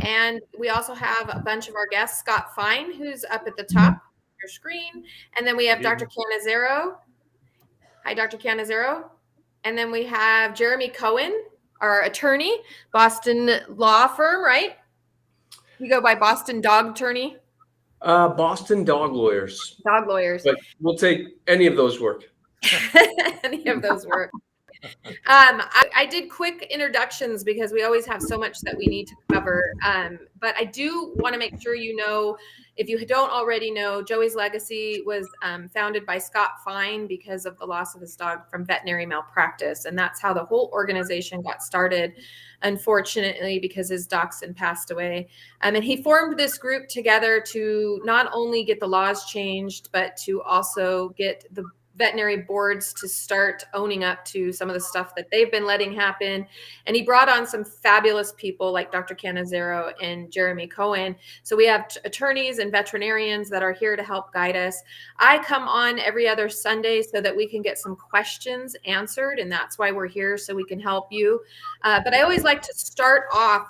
And we also have a bunch of our guests, Scott Fine, who's up at the top of your screen. And then we have Dr. Canizero. Hi, Dr. Canizero. And then we have Jeremy Cohen, our attorney, Boston law firm, right? You go by Boston Dog Attorney? Boston Dog Lawyers. Dog lawyers. But we'll take any of those work. Any of those work. I did quick introductions because we always have so much that we need to cover. But I do want to make sure you know, if you don't already know, Joey's Legacy was founded by Scott Fine because of the loss of his dog from veterinary malpractice. And that's how the whole organization got started, unfortunately, because his dachshund passed away. And he formed this group together to not only get the laws changed, but to also get the veterinary boards to start owning up to some of the stuff that they've been letting happen. And he brought on some fabulous people like Dr. Canizero and Jeremy Cohen. So we have attorneys and veterinarians that are here to help guide us. I come on every other Sunday so that we can get some questions answered. And that's why we're here, so we can help you. But I always like to start off.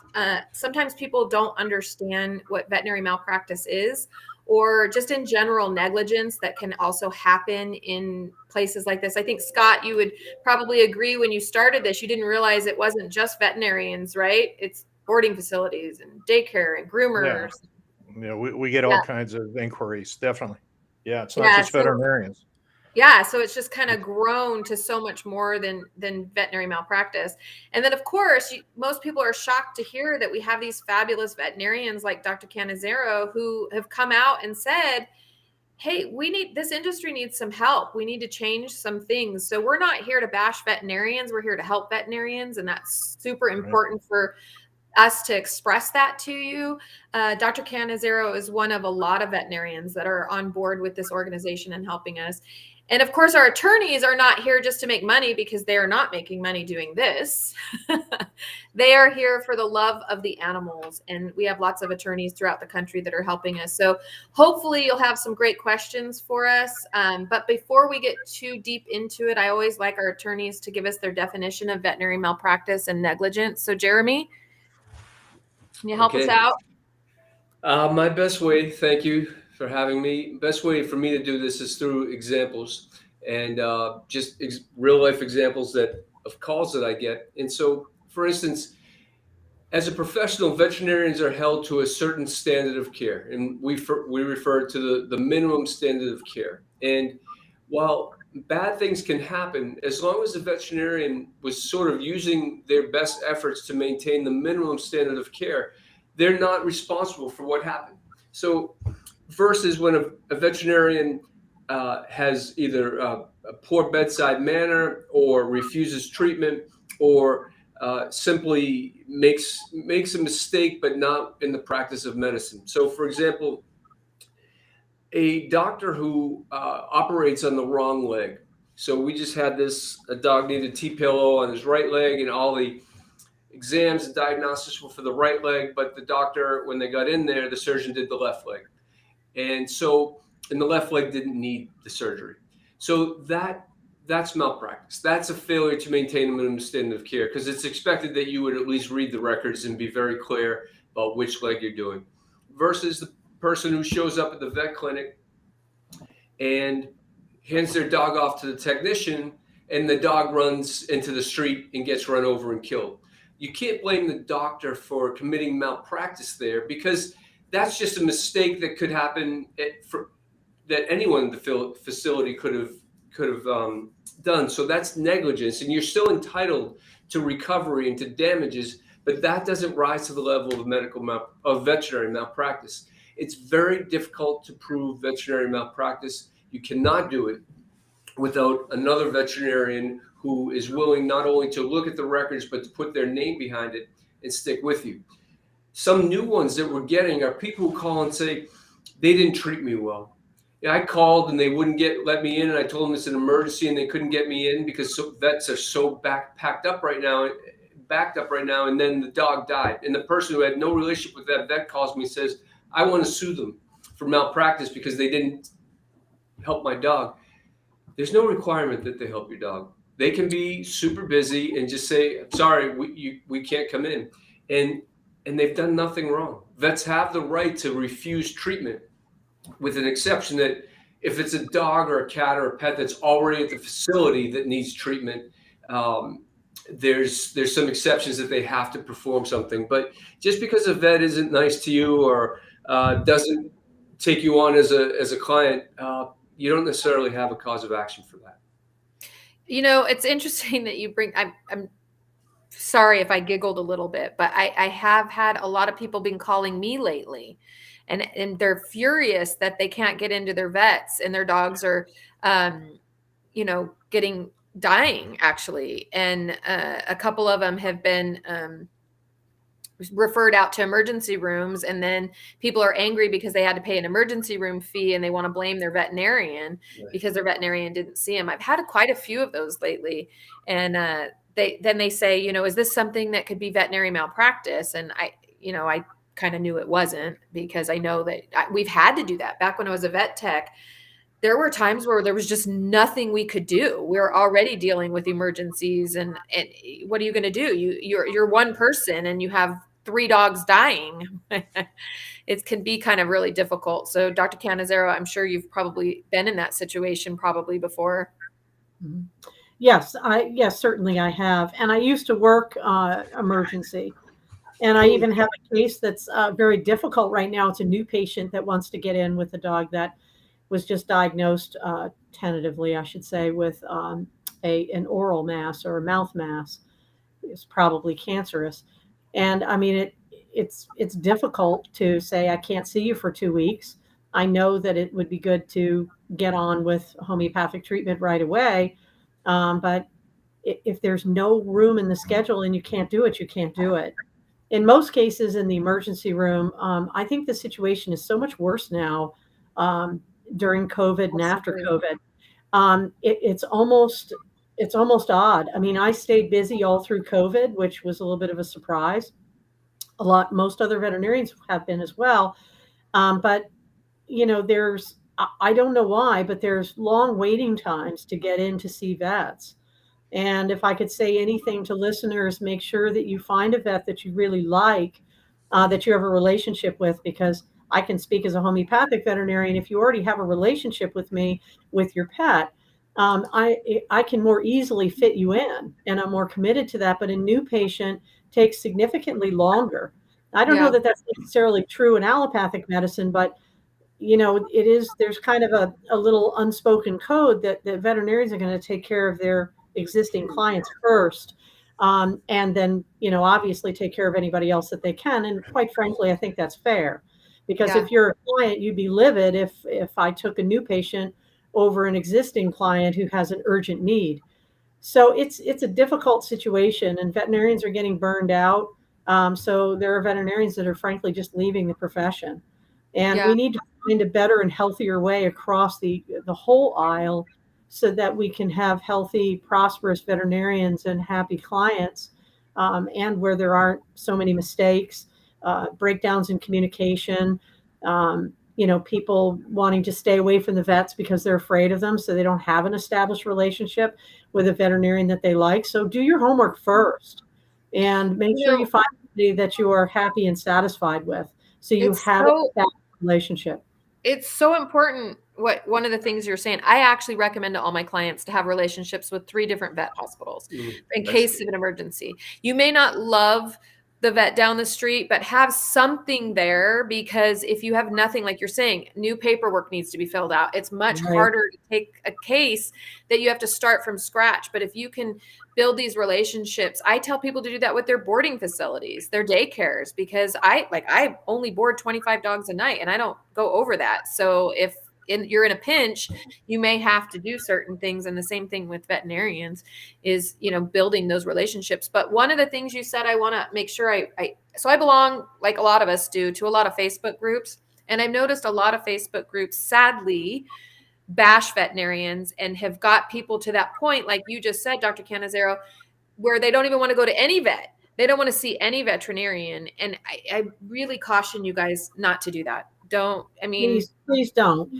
Sometimes people don't understand what veterinary malpractice is, or just in general negligence that can also happen in places like this. I think, Scott, you would probably agree when you started this, you didn't realize it wasn't just veterinarians, right? It's boarding facilities and daycare and groomers. Yeah, we get all kinds of inquiries, definitely. Yeah, it's not just veterinarians. Yeah, so it's just kind of grown to so much more than veterinary malpractice. And then, of course, most people are shocked to hear that we have these fabulous veterinarians like Dr. Canizero who have come out and said, hey, this industry needs some help. We need to change some things. So we're not here to bash veterinarians. We're here to help veterinarians. And that's super important for us to express that to you. Dr. Canizero is one of a lot of veterinarians that are on board with this organization and helping us. And of course, our attorneys are not here just to make money, because they are not making money doing this. They are here for the love of the animals. And we have lots of attorneys throughout the country that are helping us. So hopefully you'll have some great questions for us. But before we get too deep into it, I always like our attorneys to give us their definition of veterinary malpractice and negligence. So Jeremy, can you help us out? My best way, thank you for having me. Best way for me to do this is through examples and just real life examples of calls that I get. And so, for instance, as a professional, veterinarians are held to a certain standard of care, and we refer to the minimum standard of care. And while bad things can happen, as long as the veterinarian was sort of using their best efforts to maintain the minimum standard of care, they're not responsible for what happened. So versus when a veterinarian has either a poor bedside manner or refuses treatment or simply makes a mistake, but not in the practice of medicine. So, for example, a doctor who operates on the wrong leg. So we just had a dog needed T-pillow on his right leg, and all the exams and diagnostics were for the right leg, but the doctor, when they got in there, the surgeon did the left leg. And the left leg didn't need the surgery. So that's malpractice. That's a failure to maintain a minimum standard of care, because it's expected that you would at least read the records and be very clear about which leg you're doing. Versus the person who shows up at the vet clinic and hands their dog off to the technician, and the dog runs into the street and gets run over and killed. You can't blame the doctor for committing malpractice there, because that's just a mistake that could happen that anyone in the facility could have done. So that's negligence, and you're still entitled to recovery and to damages, but that doesn't rise to the level of veterinary malpractice. It's very difficult to prove veterinary malpractice. You cannot do it without another veterinarian who is willing not only to look at the records, but to put their name behind it and stick with you. Some new ones that we're getting are people who call and say, they didn't treat me well. I called and they wouldn't let me in, and I told them it's an emergency and they couldn't get me in because vets are so backed up right now, and then the dog died. And the person who had no relationship with that vet calls me and says, I want to sue them for malpractice because they didn't help my dog. There's no requirement that they help your dog. They can be super busy and just say, sorry, we can't come in. And and they've done nothing wrong. Vets have the right to refuse treatment, with an exception that if it's a dog or a cat or a pet that's already at the facility that needs treatment, there's some exceptions that they have to perform something. But just because a vet isn't nice to you or doesn't take you on as a client, you don't necessarily have a cause of action for that. It's interesting that you bring. I'm sorry if I giggled a little bit, but I have had a lot of people been calling me lately, and they're furious that they can't get into their vets and their dogs are, getting dying actually, and a couple of them have been referred out to emergency rooms, and then people are angry because they had to pay an emergency room fee and they want to blame their veterinarian because their veterinarian didn't see them. I've had quite a few of those lately, and they say, is this something that could be veterinary malpractice? And I kind of knew it wasn't, because I know that we've had to do that. Back when I was a vet tech, there were times where there was just nothing we could do. We were already dealing with emergencies, and what are you going to do? You're one person and you have 3 dogs dying. It can be kind of really difficult. So Dr. Canizero, I'm sure you've probably been in that situation probably before. Yes, certainly I have. And I used to work emergency. And I even have a case that's very difficult right now. It's a new patient that wants to get in with a dog that was just diagnosed tentatively, I should say, with an oral mass or a mouth mass. It's probably cancerous. And I mean, it's difficult to say, I can't see you for 2 weeks. I know that it would be good to get on with homeopathic treatment right away. But if there's no room in the schedule and you can't do it, you can't do it. In most cases in the emergency room, I think the situation is so much worse now during COVID and after COVID. It's almost odd. I mean, I stayed busy all through COVID, which was a little bit of a surprise. Most other veterinarians have been as well. But I don't know why, but there's long waiting times to get in to see vets. And if I could say anything to listeners, make sure that you find a vet that you really like, that you have a relationship with, because I can speak as a homeopathic veterinarian. If you already have a relationship with me, with your pet, I can more easily fit you in, and I'm more committed to that. But a new patient takes significantly longer. I don't know that that's necessarily true in allopathic medicine, but there's kind of a little unspoken code that veterinarians are going to take care of their existing clients first, and then obviously take care of anybody else that they can. And quite frankly, I think that's fair, because if you're a client, you'd be livid if I took a new patient over an existing client who has an urgent need. So it's a difficult situation, and veterinarians are getting burned out. So there are veterinarians that are frankly just leaving the profession, and we need to find a better and healthier way across the whole aisle, so that we can have healthy, prosperous veterinarians and happy clients, and where there aren't so many mistakes, breakdowns in communication, people wanting to stay away from the vets because they're afraid of them, so they don't have an established relationship with a veterinarian that they like. So do your homework first, and make sure you find somebody that you are happy and satisfied with, so you have that relationship. It's so important. One of the things you're saying, I actually recommend to all my clients to have relationships with 3 different vet hospitals in case of an emergency. You may not love the vet down the street, but have something there, because if you have nothing, like you're saying, new paperwork needs to be filled out. It's much harder to take a case that you have to start from scratch. But if you can build these relationships, I tell people to do that with their boarding facilities, their daycares, because I only board 25 dogs a night and I don't go over that. So if you're in a pinch, you may have to do certain things. And the same thing with veterinarians is, building those relationships. But one of the things you said, I want to make sure I belong, like a lot of us do, to a lot of Facebook groups. And I've noticed a lot of Facebook groups, sadly, bash veterinarians and have got people to that point, like you just said, Dr. Canizero, where they don't even want to go to any vet. They don't want to see any veterinarian. And I really caution you guys not to do that. Please don't.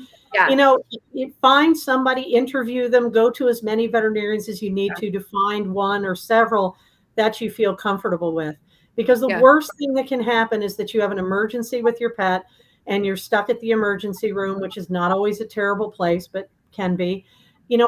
You find somebody, interview them, go to as many veterinarians as you need to find one or several that you feel comfortable with. Because the Yeah. worst thing that can happen is that you have an emergency with your pet and you're stuck at the emergency room, which is not always a terrible place, but can be.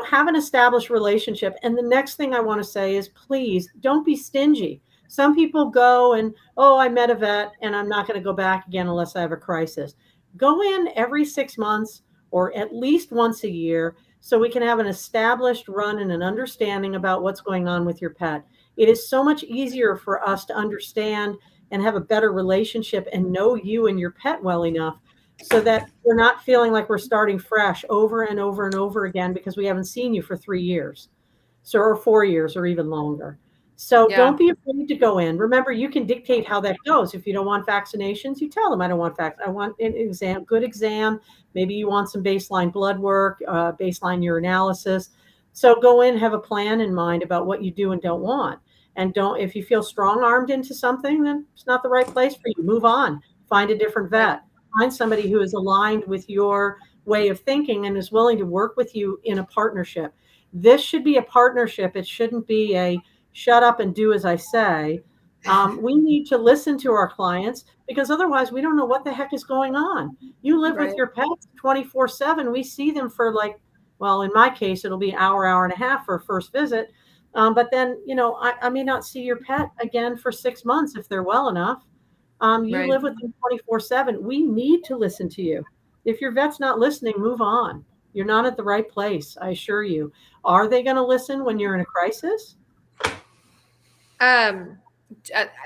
Have an established relationship. And the next thing I want to say is, please don't be stingy. Some people go and, oh, I met a vet and I'm not going to go back again unless I have a crisis. Go in every 6 months or at least once a year so we can have an established run and an understanding about what's going on with your pet. It is so much easier for us to understand and have a better relationship and know you and your pet well enough so that we're not feeling like we're starting fresh over and over and over again because we haven't seen you for 3 years. So, or 4 years or even longer. So Yeah. don't be afraid to go in. Remember, you can dictate how that goes. If you don't want vaccinations, you tell them, I don't want I want an exam, good exam. Maybe you want some baseline blood work, baseline urinalysis. So go in, have a plan in mind about what you do and don't want. And don't, if you feel strong armed into something, then it's not the right place for you. Move on, find a different vet, find somebody who is aligned with your way of thinking and is willing to work with you in a partnership. This should be a partnership. It shouldn't be a shut up and do as I say. We need to listen to our clients because otherwise we don't know what the heck is going on. You live Right. with your pets 24/7. We see them for well, in my case, it'll be an hour, hour and a half for a first visit. But then, I may not see your pet again for 6 months if they're well enough. You Right. live with them 24/7. We need to listen to you. If your vet's not listening, move on. You're not at the right place, I assure you. Are they going to listen when you're in a crisis?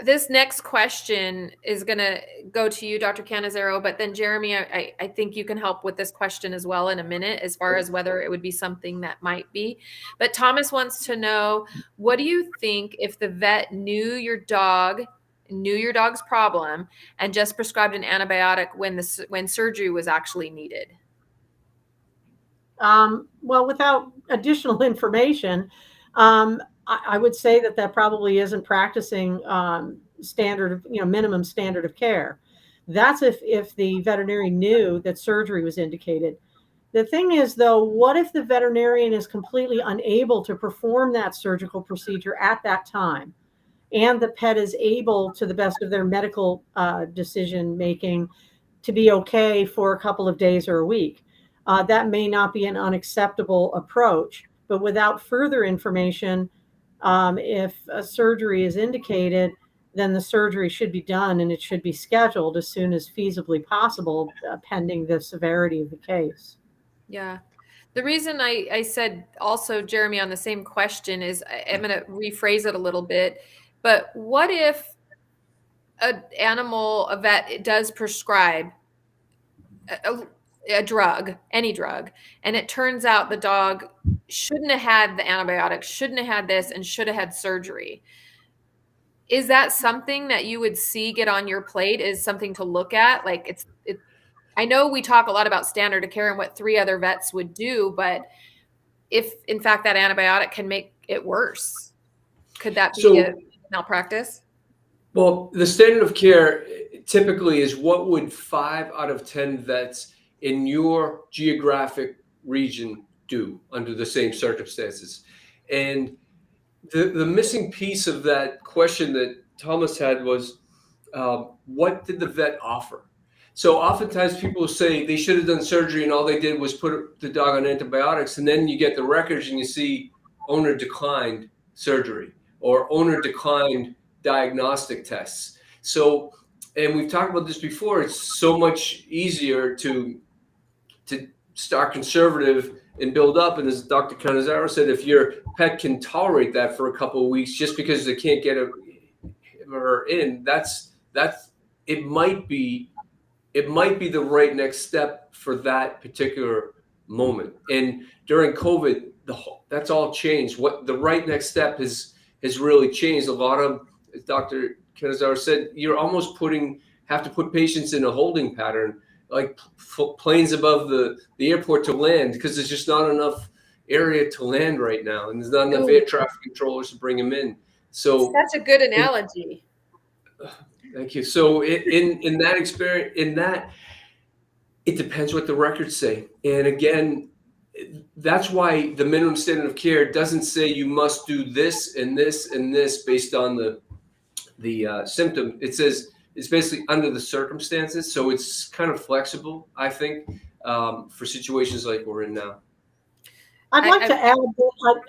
This next question is going to go to you, Dr. Canizero, but then Jeremy, I think you can help with this question as well in a minute, as far as whether it would be something that might be. But Thomas wants to know, what do you think if the vet knew your dog's problem and just prescribed an antibiotic when surgery was actually needed? Well, without additional information, I would say that probably isn't practicing minimum standard of care. That's if the veterinarian knew that surgery was indicated. The thing is, though, what if the veterinarian is completely unable to perform that surgical procedure at that time, and the pet is able, to the best of their medical decision making, to be okay for a couple of days or a week? That may not be an unacceptable approach, but without further information, if a surgery is indicated, then the surgery should be done and it should be scheduled as soon as feasibly possible, pending the severity of the case. Yeah. The reason I said also, Jeremy, on the same question is I'm going to rephrase it a little bit. But what if a vet does prescribe a drug, any drug, and it turns out the dog shouldn't have had the antibiotics, shouldn't have had this, and should have had surgery? Is that something that you would see get on your plate? Is something to look at? Like I know we talk a lot about standard of care and what 3 other vets would do, but if in fact that antibiotic can make it worse, could that be a malpractice? Well, the standard of care typically is what would 5 out of 10 vets in your geographic region do under the same circumstances. And the missing piece of that question that Thomas had was, what did the vet offer? So oftentimes people say they should have done surgery and all they did was put the dog on antibiotics, and then you get the records and you see owner declined surgery or owner declined diagnostic tests. So, and we've talked about this before, it's so much easier to start conservative and build up. And as Dr. Canizaro said, if your pet can tolerate that for a couple of weeks just because they can't get him or her in, that's it might be the right next step for that particular moment. And during COVID, that's all changed. What the right next step has really changed. A lot of, as Dr. Canizaro said, you're almost have to put patients in a holding pattern, like planes above the airport to land, because there's just not enough area to land right now, and there's not enough air traffic controllers to bring them in. So that's a good analogy. Thank you. So in that experience, it depends what the records say. And again, that's why the minimum standard of care doesn't say you must do this and this and this based on the the symptom, it says it's basically under the circumstances. So it's kind of flexible, I think, for situations like we're in now. I'd like to add,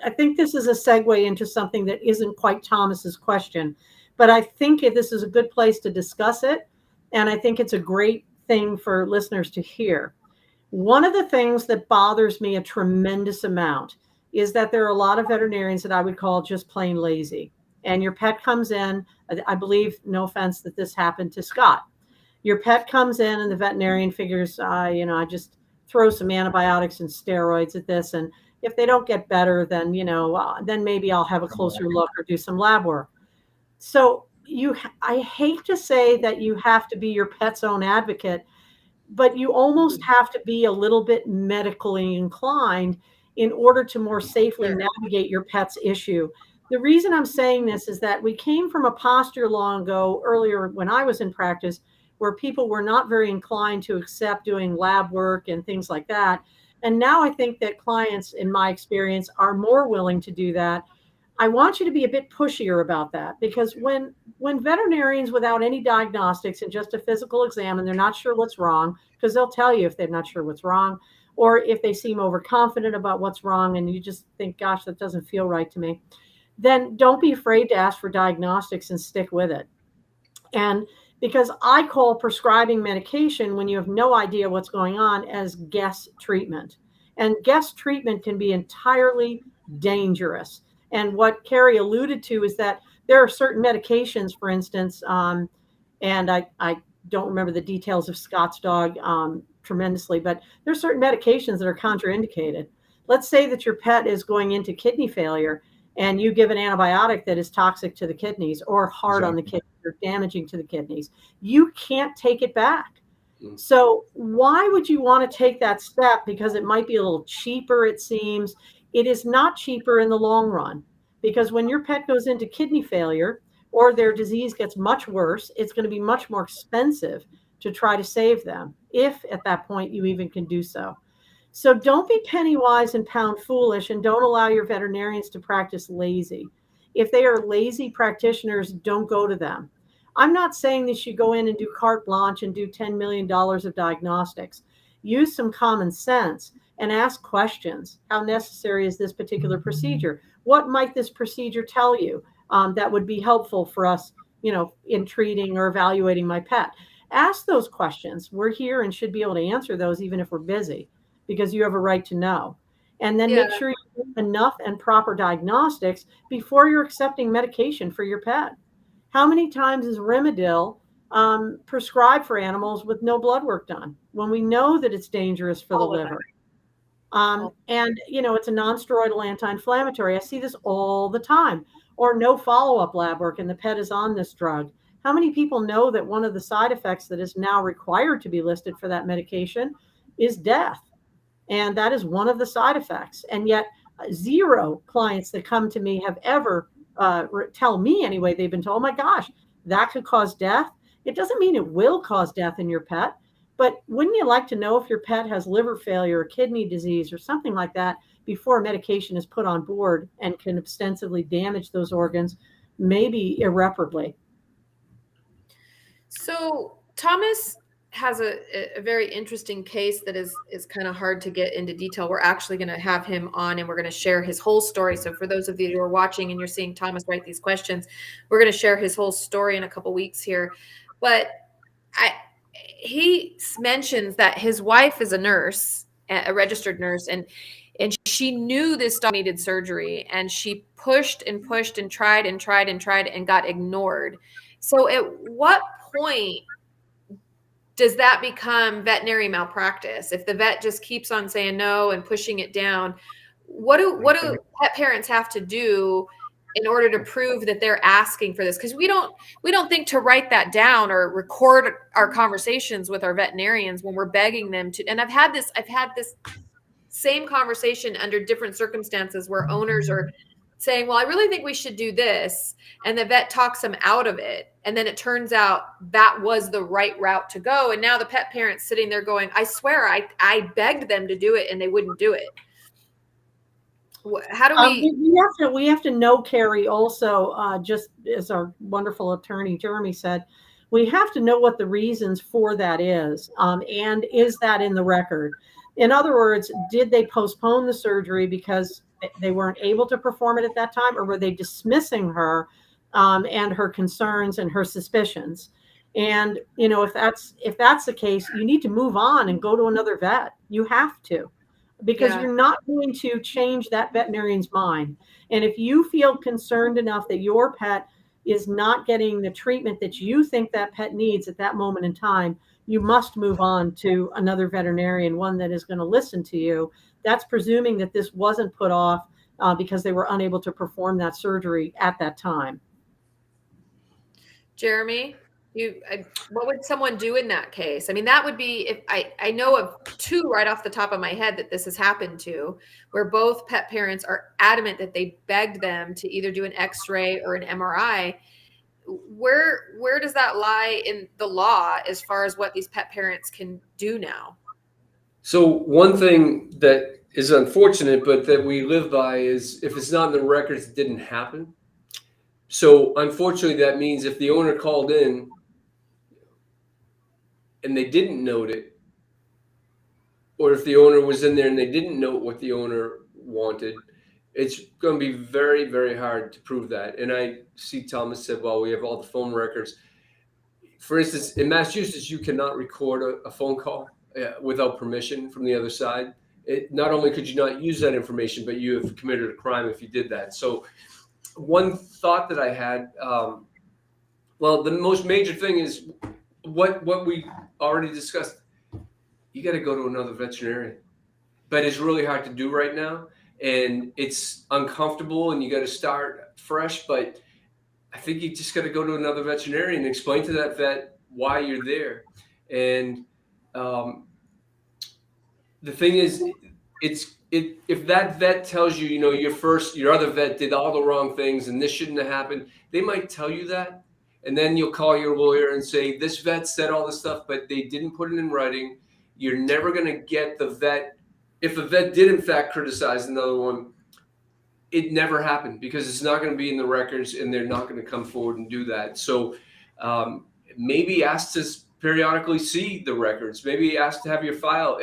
I think this is a segue into something that isn't quite Thomas's question, but I think this is a good place to discuss it. And I think it's a great thing for listeners to hear. One of the things that bothers me a tremendous amount is that there are a lot of veterinarians that I would call just plain lazy. And your pet comes in, I believe, no offense that this happened to Scott. Your pet comes in and the veterinarian figures, I just throw some antibiotics and steroids at this. And if they don't get better, then, then maybe I'll have a closer look or do some lab work. So I hate to say that you have to be your pet's own advocate, but you almost have to be a little bit medically inclined in order to more safely navigate your pet's issue. The reason I'm saying this is that we came from a posture long ago, earlier when I was in practice, where people were not very inclined to accept doing lab work and things like that. And now I think that clients, in my experience, are more willing to do that. I want you to be a bit pushier about that, because when veterinarians without any diagnostics and just a physical exam and they're not sure what's wrong, because they'll tell you if they're not sure what's wrong, or if they seem overconfident about what's wrong and you just think, gosh, that doesn't feel right to me, then don't be afraid to ask for diagnostics and stick with it. And because I call prescribing medication when you have no idea what's going on as guess treatment. And guess treatment can be entirely dangerous. And what Carrie alluded to is that there are certain medications, for instance, and I don't remember the details of Scott's dog tremendously, but there's certain medications that are contraindicated. Let's say that your pet is going into kidney failure and you give an antibiotic that is toxic to the kidneys or hard on the kidneys or damaging to the kidneys. You can't take it back. So why would you want to take that step? Because it might be a little cheaper, it seems. It is not cheaper in the long run, because when your pet goes into kidney failure or their disease gets much worse, it's going to be much more expensive to try to save them, if at that point you even can do so. So don't be penny wise and pound foolish, and don't allow your veterinarians to practice lazy. If they are lazy practitioners, don't go to them. I'm not saying they should go in and do carte blanche and do $10 million of diagnostics. Use some common sense and ask questions. How necessary is this particular procedure? What might this procedure tell you that would be helpful for us, in treating or evaluating my pet? Ask those questions. We're here and should be able to answer those even if we're busy, because you have a right to know. And then make sure you do enough and proper diagnostics before you're accepting medication for your pet. How many times is Rimadyl prescribed for animals with no blood work done when we know that it's dangerous for the liver? And, it's a non-steroidal anti-inflammatory. I see this all the time. Or no follow-up lab work and the pet is on this drug. How many people know that one of the side effects that is now required to be listed for that medication is death? And that is one of the side effects. And yet 0 clients that come to me have ever tell me anyway, they've been told, oh my gosh, that could cause death. It doesn't mean it will cause death in your pet, but wouldn't you like to know if your pet has liver failure or kidney disease or something like that before a medication is put on board and can extensively damage those organs, maybe irreparably? So Thomas has a very interesting case that is kind of hard to get into detail. We're actually going to have him on and we're going to share his whole story. So for those of you who are watching and you're seeing Thomas write these questions, we're going to share his whole story in a couple weeks here. But he mentions that his wife is a nurse, a registered nurse, and she knew this dog needed surgery, and she pushed and pushed and tried and tried and tried and got ignored. So at what point does that become veterinary malpractice? If the vet just keeps on saying no and pushing it down, what do pet parents have to do in order to prove that they're asking for this? Because we don't think to write that down or record our conversations with our veterinarians when we're begging them to. And I've had this same conversation under different circumstances where owners are saying, well, I really think we should do this. And the vet talks them out of it. And then it turns out that was the right route to go. And now the pet parent's sitting there going, I swear I begged them to do it and they wouldn't do it. How do we? We have to know, Carrie, also, just as our wonderful attorney Jeremy said, we have to know what the reasons for that is. And is that in the record? In other words, did they postpone the surgery because they weren't able to perform it at that time, or were they dismissing her and her concerns and her suspicions? And if that's the case, you need to move on and go to another vet. You have to, because Yeah. you're not going to change that veterinarian's mind. And if you feel concerned enough that your pet is not getting the treatment that you think that pet needs at that moment in time, you must move on to another veterinarian, one that is going to listen to you. That's presuming that this wasn't put off because they were unable to perform that surgery at that time. Jeremy, what would someone do in that case? I mean, that would be, if I know of two right off the top of my head that this has happened to, where both pet parents are adamant that they begged them to either do an X-ray or an MRI. Where does that lie in the law as far as what these pet parents can do now? So one thing that is unfortunate, but that we live by, is if it's not in the records, it didn't happen. So unfortunately, that means if the owner called in and they didn't note it, or if the owner was in there and they didn't note what the owner wanted, it's going to be very, very hard to prove that. And I see Thomas said, well, we have all the phone records. For instance, in Massachusetts, you cannot record a phone call without permission from the other side. Not only could you not use that information, but you have committed a crime if you did that. So one thought that I had, well, the most major thing is what we already discussed. You got to go to another veterinarian, but it's really hard to do right now, and it's uncomfortable, and you got to start fresh. But I think you just got to go to another veterinarian and explain to that vet why you're there. And the thing is, if that vet tells you, your other vet did all the wrong things and this shouldn't have happened, they might tell you that. And then you'll call your lawyer and say, this vet said all this stuff, but they didn't put it in writing. You're never going to get the vet. If the vet did, in fact, criticize another one, it never happened because it's not going to be in the records and they're not going to come forward and do that. So maybe ask to periodically see the records. Maybe ask to have your file.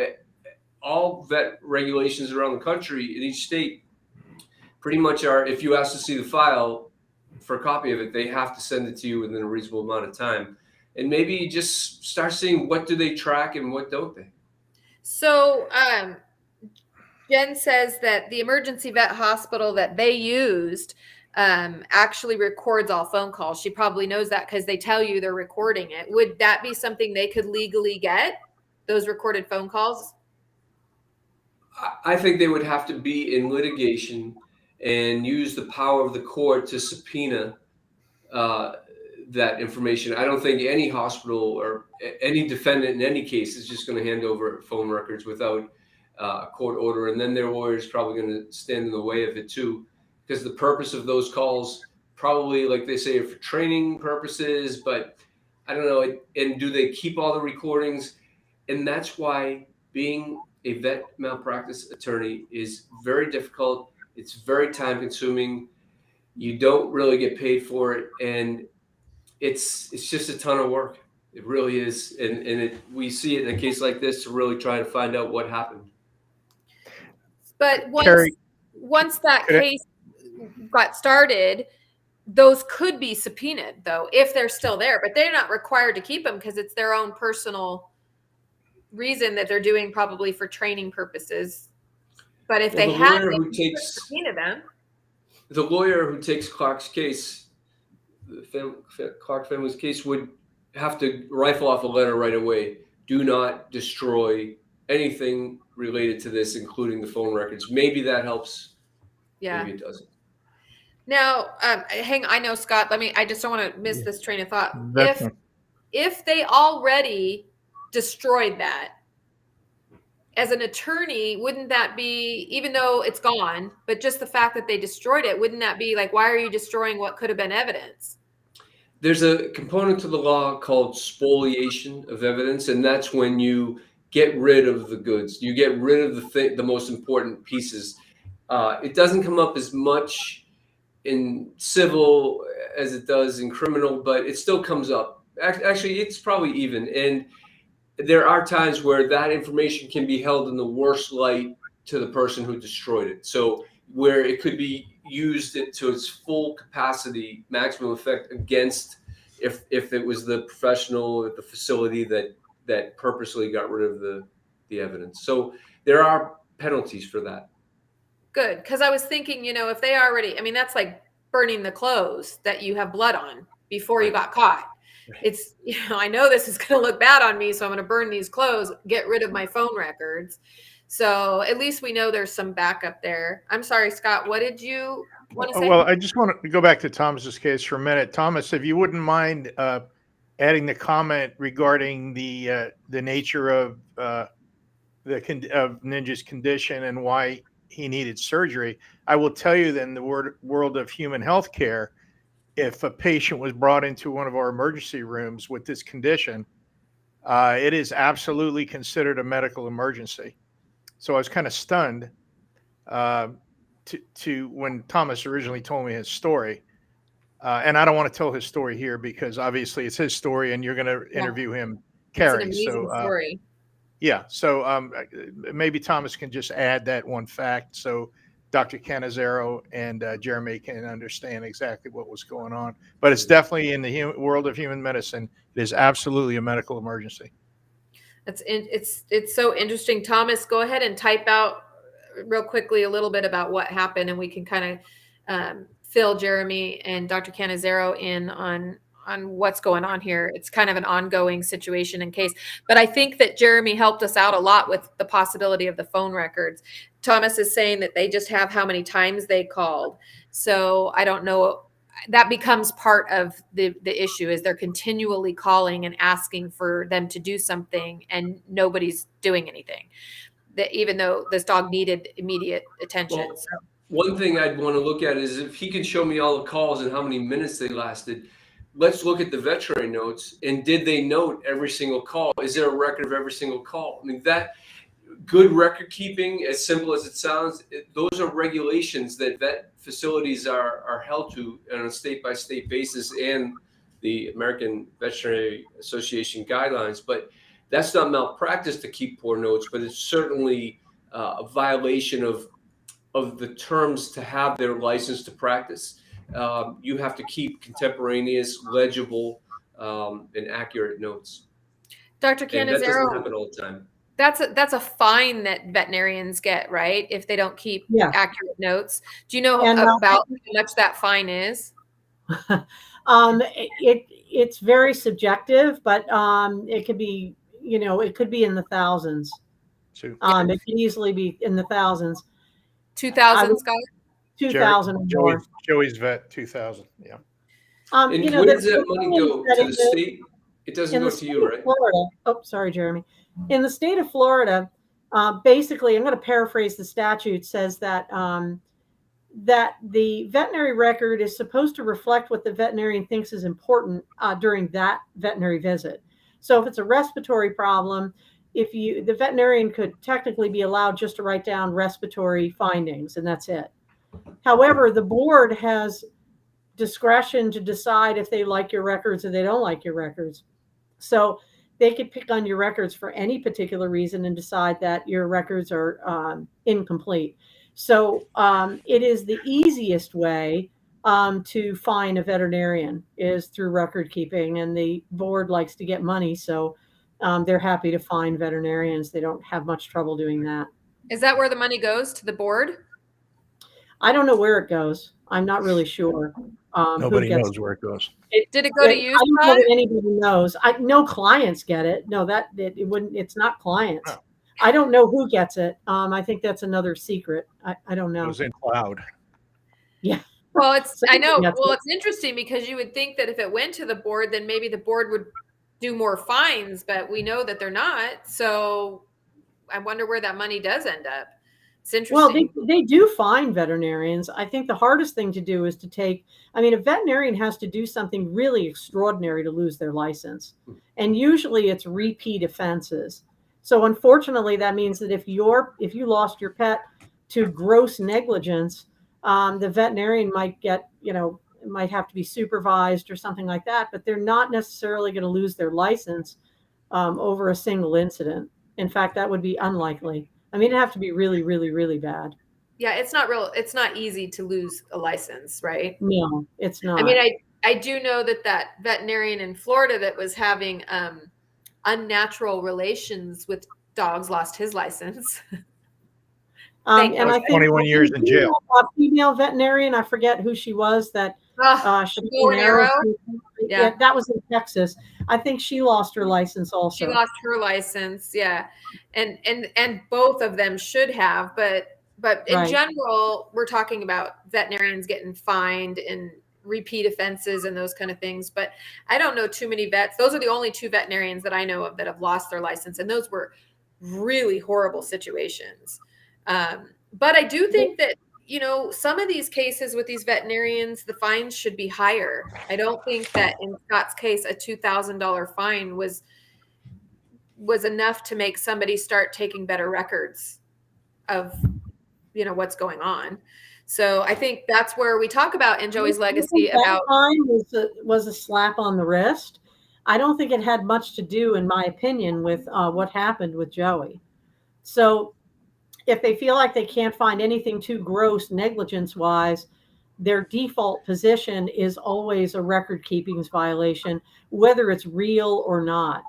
All vet regulations around the country in each state pretty much are, if you ask to see the file for a copy of it, they have to send it to you within a reasonable amount of time. And maybe just start seeing what do they track and what don't they. So Jen says that the emergency vet hospital that they used actually records all phone calls. She probably knows that because they tell you they're recording it. Would that be something they could legally get, those recorded phone calls? I think they would have to be in litigation and use the power of the court to subpoena that information. I don't think any hospital or any defendant in any case is just going to hand over phone records without a court order. And then their lawyer is probably going to stand in the way of it too, because the purpose of those calls probably, like they say, are for training purposes, but I don't know. And do they keep all the recordings? And that's why being a vet malpractice attorney is very difficult. It's very time consuming. You don't really get paid for it. And it's just a ton of work. It really is. And we see it in a case like this to really try to find out what happened. But Carrie, once that case got started, those could be subpoenaed, though, if they're still there. But they're not required to keep them because it's their own personal reason that they're doing, probably for training purposes. But if they had them, subpoena them. The lawyer who takes Clark's case, Clark family's case, would have to rifle off a letter right away. Do not destroy anything related to this, including the phone records. Maybe that helps. Yeah. Maybe it doesn't. Now, I know, Scott, I just don't want to miss this train of thought. If they already destroyed that, as an attorney, wouldn't that be, even though it's gone, but just the fact that they destroyed it, wouldn't that be like, why are you destroying what could have been evidence? There's a component to the law called spoliation of evidence, and that's when you get rid of the goods. You get rid of the most important pieces. It doesn't come up as much in civil as it does in criminal, but it still comes up. Actually, it's probably even. And there are times where that information can be held in the worst light to the person who destroyed it. So where it could be used to its full capacity, maximum effect against if it was the professional at the facility that purposely got rid of the evidence. So there are penalties for that. Good, because I was thinking, if they already, I mean, that's like burning the clothes that you have blood on before you got caught. It's, I know this is going to look bad on me, so I'm going to burn these clothes, get rid of my phone records. So at least we know there's some backup there. I'm sorry, Scott, what did you want to say? Well, I just want to go back to Thomas's case for a minute. Thomas, if you wouldn't mind adding the comment regarding the nature of of Ninja's condition and why he needed surgery, I will tell you that in the world of human health care, if a patient was brought into one of our emergency rooms with this condition, it is absolutely considered a medical emergency. So I was kind of stunned to when Thomas originally told me his story. And I don't want to tell his story here because obviously it's his story and you're going to interview him, Carrie. It's an amazing story. Yeah. So maybe Thomas can just add that one fact so Dr. Canizero and Jeremy can understand exactly what was going on. But it's definitely in the world of human medicine. It is absolutely a medical emergency. It's so interesting. Thomas, go ahead and type out real quickly a little bit about what happened, and we can kind of fill Jeremy and Dr. Canizero in on what's going on here. It's kind of an ongoing situation and case, but I think that Jeremy helped us out a lot with the possibility of the phone records. Thomas is saying that they just have how many times they called. So I don't know. That becomes part of the issue is they're continually calling and asking for them to do something and nobody's doing anything. That even though this dog needed immediate attention. Well, one thing I'd want to look at is if he can show me all the calls and how many minutes they lasted. Let's look at the veterinary notes. And did they note every single call? Is there a record of every single call? I mean, that good record keeping, as simple as it sounds, those are regulations that vet facilities are held to on a state-by-state basis and the American Veterinary Association guidelines. But that's not malpractice to keep poor notes, but it's certainly a violation of the terms to have their license to practice. You have to keep contemporaneous, legible, and accurate notes. Dr. Canizero, that doesn't happen all the time. That's a fine that veterinarians get, right? If they don't keep accurate notes. Do you know about how much that fine is? It's very subjective, but it could be, it could be in the thousands. It could easily be in the thousands. 2,000, Scott? 2,000 or more. Joey's vet, 2,000. Yeah. And where does that money go? To the state? It doesn't go to you, right? Florida. Oh, sorry, Jeremy. In the state of Florida, basically, I'm going to paraphrase the statute, says that that the veterinary record is supposed to reflect what the veterinarian thinks is important during that veterinary visit. So if it's a respiratory problem, the veterinarian could technically be allowed just to write down respiratory findings, and that's it. However, the board has discretion to decide if they like your records or they don't like your records. So they could pick on your records for any particular reason and decide that your records are incomplete. So it is the easiest way to fine a veterinarian is through record keeping, and the board likes to get money. So they're happy to fine veterinarians. They don't have much trouble doing that. Is that where the money goes, to the board? I don't know where it goes. I'm not really sure. Nobody knows where it goes. Did it go to you? I don't know that anybody knows. No clients get it. No, it wouldn't. It's not clients. Oh. I don't know who gets it. I think that's another secret. I don't know. It was in cloud. Yeah. Well, I know. Well, it's interesting because you would think that if it went to the board, then maybe the board would do more fines, but we know that they're not. So I wonder where that money does end up. It's interesting. Well, they do fine veterinarians. I think the hardest thing to do is a veterinarian has to do something really extraordinary to lose their license. And usually it's repeat offenses. So unfortunately, that means that if you lost your pet to gross negligence, the veterinarian might get, might have to be supervised or something like that, but they're not necessarily going to lose their license over a single incident. In fact, that would be unlikely. I mean, it'd have to be really, really, really bad. Yeah, it's not easy to lose a license, right? No, it's I mean, not. I do know that veterinarian in Florida that was having unnatural relations with dogs lost his license. And I think 21 years in jail. a female veterinarian, I forget who she was, that shot bow and arrow. Yeah, that was in Texas. I think she lost her license also. She lost her license, yeah, and both of them should have, but in Right. general, we're talking about veterinarians getting fined and repeat offenses and those kind of things. But I don't know too many vets. Those are the only two veterinarians that I know of that have lost their license, and those were really horrible situations. But I do think that, some of these cases with these veterinarians, the fines should be higher. I don't think that in Scott's case, a $2,000 fine was enough to make somebody start taking better records of, what's going on. So I think that's where we talk about in Joey's legacy about fine was a slap on the wrist. I don't think it had much to do, in my opinion, with what happened with Joey. So if they feel like they can't find anything too gross negligence wise, their default position is always a record keeping violation, whether it's real or not.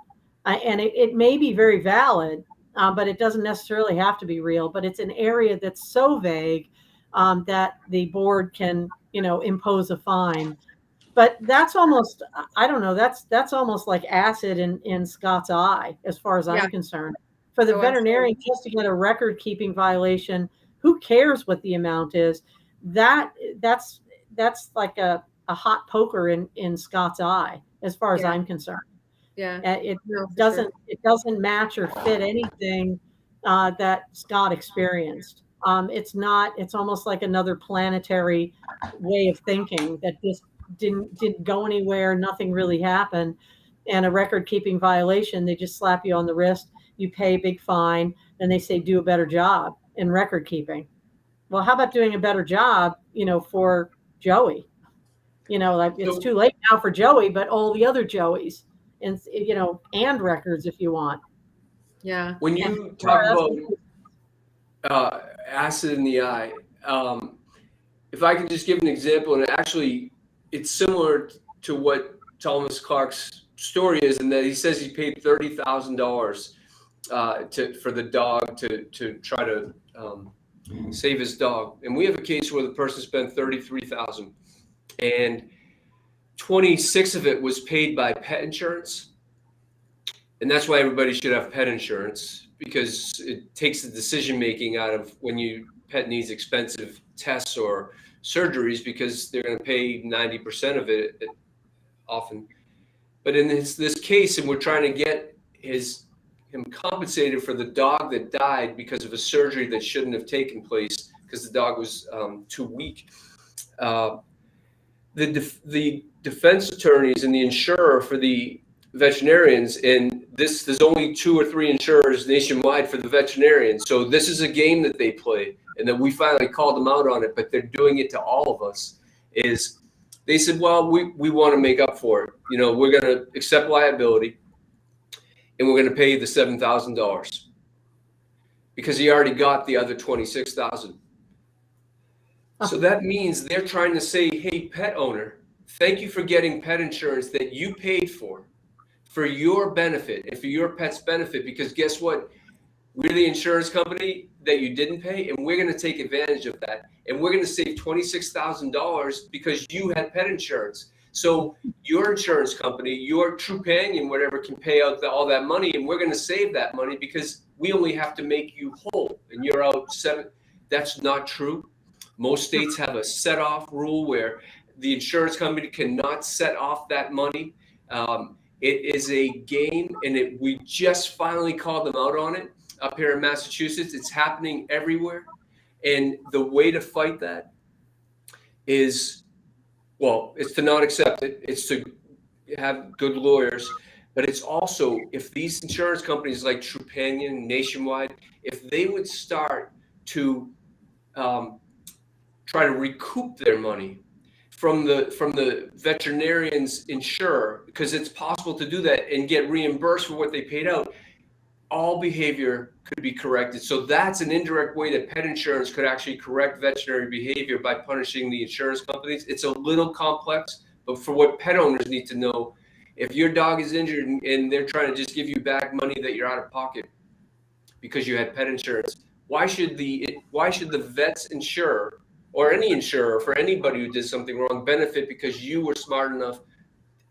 And it may be very valid, but it doesn't necessarily have to be real. But it's an area that's so vague that the board can, impose a fine. But that's almost, I don't know, that's almost like acid in Scott's eye, as far as I'm concerned. For the veterinarian just to get a record keeping violation, who cares what the amount is? That's like a hot poker in Scott's eye, as far as I'm concerned. Yeah, it doesn't match or fit anything that Scott experienced. It's almost like another planetary way of thinking that just didn't go anywhere. Nothing really happened, and a record keeping violation. They just slap you on the wrist. You pay a big fine, and they say do a better job in record keeping. Well, how about doing a better job, for Joey? Like it's too late now for Joey, but all the other Joeys, and and records if you want. Yeah. When you talk about acid in the eye, if I can just give an example, and actually it's similar to what Thomas Clark's story is, in that he says he paid $30,000 for the dog to try to save his dog. And we have a case where the person spent $33,000, and 26 of it was paid by pet insurance. And that's why everybody should have pet insurance, because it takes the decision making out of when your pet needs expensive tests or surgeries, because they're going to pay 90% of it often. But in this case, and we're trying to get him compensated for the dog that died because of a surgery that shouldn't have taken place because the dog was too weak. The defense attorneys and the insurer for the veterinarians, and there's only 2 or 3 insurers nationwide for the veterinarians. So this is a game that they play, and that we finally called them out on it, but they're doing it to all of us. Is they said, well, we want to make up for it. We're going to accept liability, and we're going to pay you the $7,000 because he already got the other $26,000. So that means they're trying to say, hey, pet owner, thank you for getting pet insurance that you paid for your benefit and for your pet's benefit, because guess what? We're the insurance company that you didn't pay, and we're going to take advantage of that. And we're going to save $26,000 because you had pet insurance. So your insurance company, your Trupanion, whatever, can pay out all that money, and we're going to save that money because we only have to make you whole, and you're out $7,000. That's not true. Most states have a set-off rule where the insurance company cannot set off that money. It is a game, and we just finally called them out on it up here in Massachusetts. It's happening everywhere. And the way to fight that is, well, it's to not accept it. It's to have good lawyers. But it's also, if these insurance companies like Trupanion, Nationwide, if they would start to um, try to recoup their money from the veterinarian's insurer, because it's possible to do that and get reimbursed for what they paid out. All behavior could be corrected. So that's an indirect way that pet insurance could actually correct veterinary behavior by punishing the insurance companies. It's a little complex, but for what pet owners need to know, if your dog is injured and they're trying to just give you back money that you're out of pocket because you had pet insurance, why should the vet's insurer or any insurer for anybody who did something wrong benefit because you were smart enough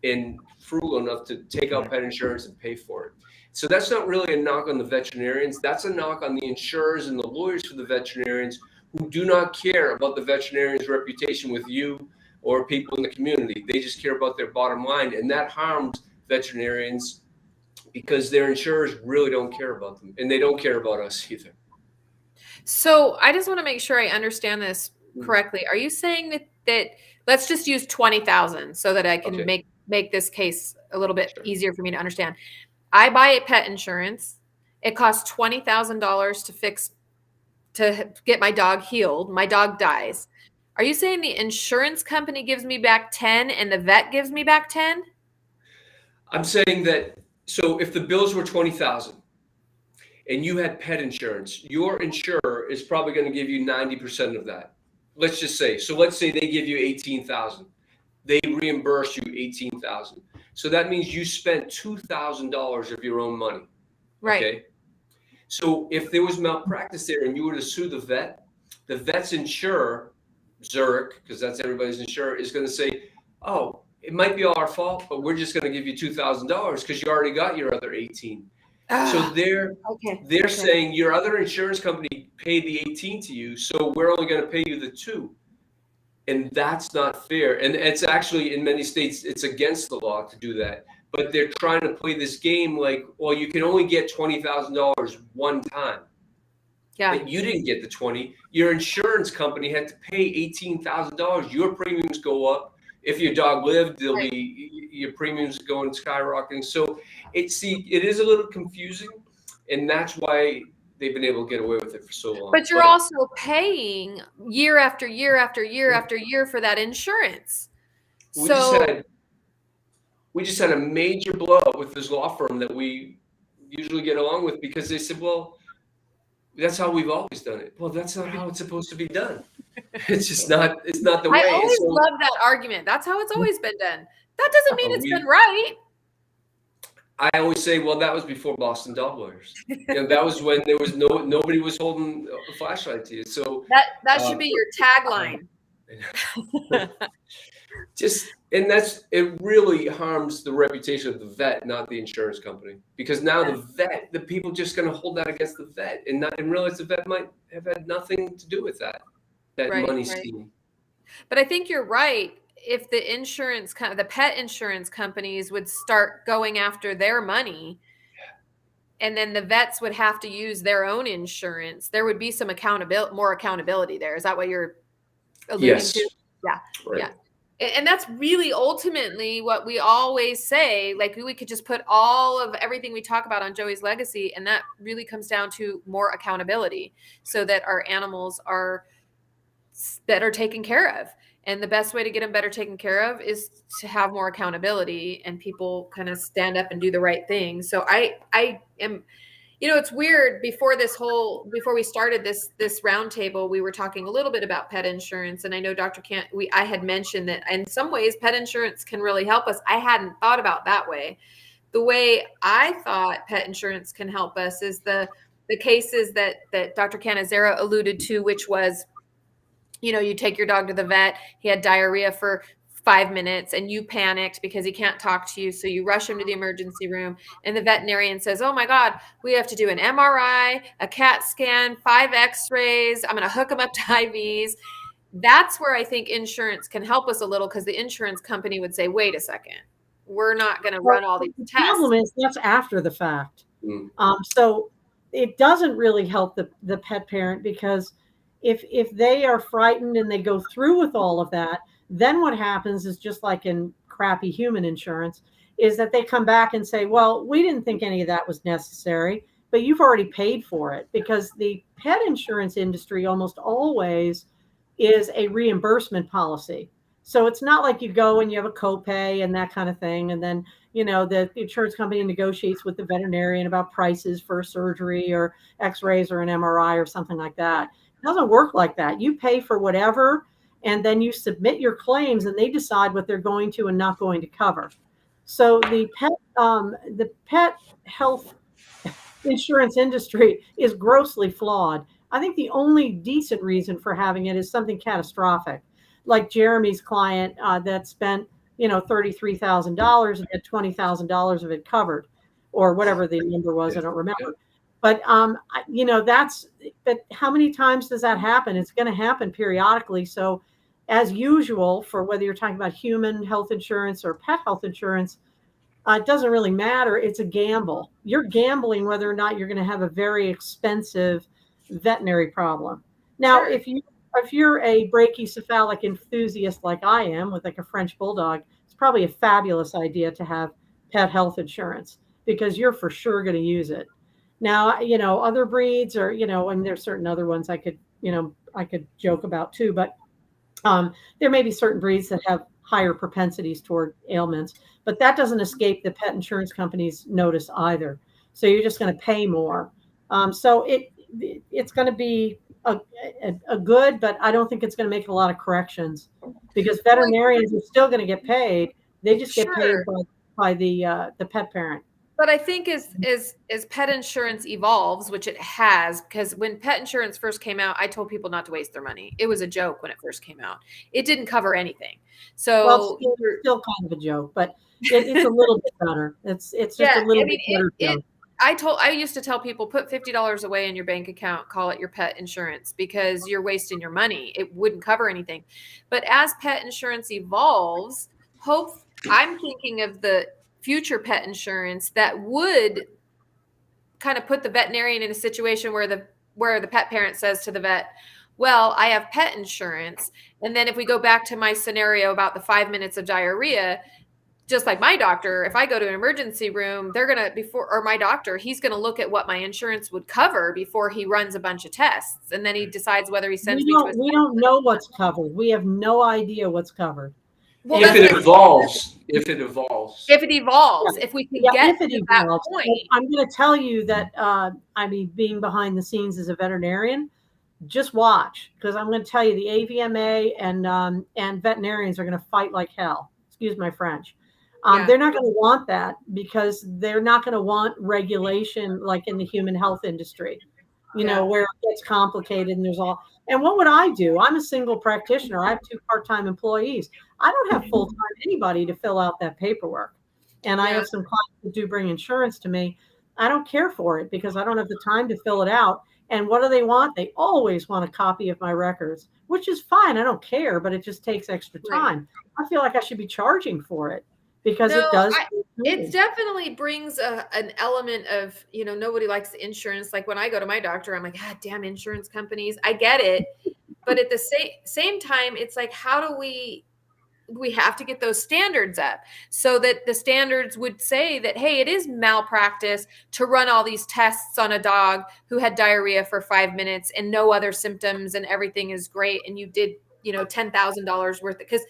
and frugal enough to take out pet insurance and pay for it? So that's not really a knock on the veterinarians. That's a knock on the insurers and the lawyers for the veterinarians who do not care about the veterinarian's reputation with you or people in the community. They just care about their bottom line, and that harms veterinarians because their insurers really don't care about them, and they don't care about us either. So I just want to make sure I understand this correctly. Are you saying that let's just use 20,000 so that I can Okay. make this case a little bit Sure. easier for me to understand? I buy a pet insurance. It costs $20,000 to get my dog healed. My dog dies. Are you saying the insurance company gives me back 10 and the vet gives me back 10? I'm saying that, so if the bills were 20,000 and you had pet insurance, your insurer is probably going to give you 90% of that. Let's just say, so let's say they give you 18,000. They reimburse you 18,000. So that means you spent $2,000 of your own money. Right. Okay. So if there was malpractice there and you were to sue the vet's insurer, Zurich, because that's everybody's insurer, is going to say, oh, it might be all our fault, but we're just going to give you $2,000 because you already got your other 18. So they're saying your other insurance company paid the 18 to you, so we're only going to pay you the 2. And that's not fair. And it's actually, in many states, it's against the law to do that. But they're trying to play this game like, well, you can only get $20,000 one time. Yeah. But you didn't get the 20. Your insurance company had to pay $18,000. Your premiums go up. If your dog lived, your premiums going skyrocketing. So it is a little confusing, and that's why they've been able to get away with it for so long. But you're also paying year after year after year after year for that insurance. We just had a major blow up with this law firm that we usually get along with because they said, well, that's how we've always done it. Well, that's not how it's supposed to be done. It's just not, it's not the way. I always love that argument. That's how it's always been done. That doesn't mean it's been right. I always say, well, that was before Boston Dog Lawyers. That was when there was nobody was holding a flashlight to you. So that should be your tagline. It really harms the reputation of the vet, not the insurance company, because now the people just going to hold that against the vet and realize the vet might have had nothing to do with that money scheme. But I think you're right. If the pet insurance companies would start going after their money, and then the vets would have to use their own insurance, there would be some more accountability there. Is that what you're alluding to? Yeah. Right. Yeah. And that's really ultimately what we always say. Like, we could just put all of everything we talk about on Joey's Legacy, and that really comes down to more accountability so that our animals are better taken care of. And the best way to get them better taken care of is to have more accountability and people kind of stand up and do the right thing. So I am, it's weird. Before we started this roundtable, we were talking a little bit about pet insurance. And I know Dr. I had mentioned that in some ways pet insurance can really help us. I hadn't thought about that way. The way I thought pet insurance can help us is the cases that Dr. Canizera alluded to, which was, you take your dog to the vet, he had diarrhea for 5 minutes and you panicked because he can't talk to you. So you rush him to the emergency room and the veterinarian says, oh my God, we have to do an MRI, a CAT scan, 5 x-rays. I'm going to hook him up to IVs. That's where I think insurance can help us a little, because the insurance company would say, wait a second, we're not going to run all these tests. The problem is that's after the fact. So it doesn't really help the pet parent, because if they are frightened and they go through with all of that, then what happens is, just like in crappy human insurance, is that they come back and say, well, we didn't think any of that was necessary. but you've already paid for it, because the pet insurance industry almost always is a reimbursement policy. So it's not like you go and you have a copay and that kind of thing. And then, the insurance company negotiates with the veterinarian about prices for surgery or x-rays or an MRI or something like that. It doesn't work like that. You pay for whatever, and then you submit your claims, and they decide what they're going to and not going to cover. So the pet health insurance industry is grossly flawed. I think the only decent reason for having it is something catastrophic, like Jeremy's client that spent $33,000 and had $20,000 of it covered, or whatever the number was. I don't remember. But but how many times does that happen? It's going to happen periodically. So, as usual, for whether you're talking about human health insurance or pet health insurance, it doesn't really matter. It's a gamble. You're gambling whether or not you're going to have a very expensive veterinary problem. Now, Sure. if you're a brachycephalic enthusiast like I am, with like a French bulldog, it's probably a fabulous idea to have pet health insurance, because you're for sure going to use it. Now, other breeds, or and there's certain other ones I could joke about too, but there may be certain breeds that have higher propensities toward ailments, but that doesn't escape the pet insurance company's notice either. So you're just going to pay more. So it's going to be a good, but I don't think it's going to make a lot of corrections, because veterinarians are still going to get paid. They just get paid Sure. by the pet parent. But I think as pet insurance evolves, which it has, because when pet insurance first came out, I told people not to waste their money. It was a joke when it first came out. It didn't cover anything. Well, So it's still kind of a joke, but it's a little bit better. It's just yeah, a little I mean, bit better joke. I used to tell people, put $50 away in your bank account, call it your pet insurance, because you're wasting your money. It wouldn't cover anything. But as pet insurance evolves, I'm thinking of the future pet insurance that would kind of put the veterinarian in a situation where the pet parent says to the vet, well, I have pet insurance. And then if we go back to my scenario about the 5 minutes of diarrhea, just like my doctor, if I go to an emergency room, they're going to, or my doctor, he's going to look at what my insurance would cover before he runs a bunch of tests. And then he decides whether he sends me to a We don't know what's covered. We have no idea what's covered. well, If that's it evolves, if it evolves. if it evolves, if we can Yeah, get if it to that evolves. point. I'm going to tell you that, being behind the scenes as a veterinarian, just watch, because I'm going to tell you the AVMA and veterinarians are going to fight like hell. Excuse my French. Yeah. They're not going to want that, because they're not going to want regulation like in the human health industry, Yeah. where it gets complicated and there's all. And what would I do? I'm a single practitioner. I have 2 part-time employees. I don't have full-time anybody to fill out that paperwork. And I Yeah. have some clients that do bring insurance to me. I don't care for it, because I don't have the time to fill it out. And what do they want? They always want a copy of my records, which is fine. I don't care, but it just takes extra Right. time. I feel like I should be charging for it, because it No, does. it definitely brings an element of, nobody likes insurance. Like when I go to my doctor, I'm like, God damn insurance companies. I get it. But at the same time, it's like, how do we have to get those standards up so that the standards would say that, hey, it is malpractice to run all these tests on a dog who had diarrhea for 5 minutes and no other symptoms and everything is great. And you did, $10,000 worth. Because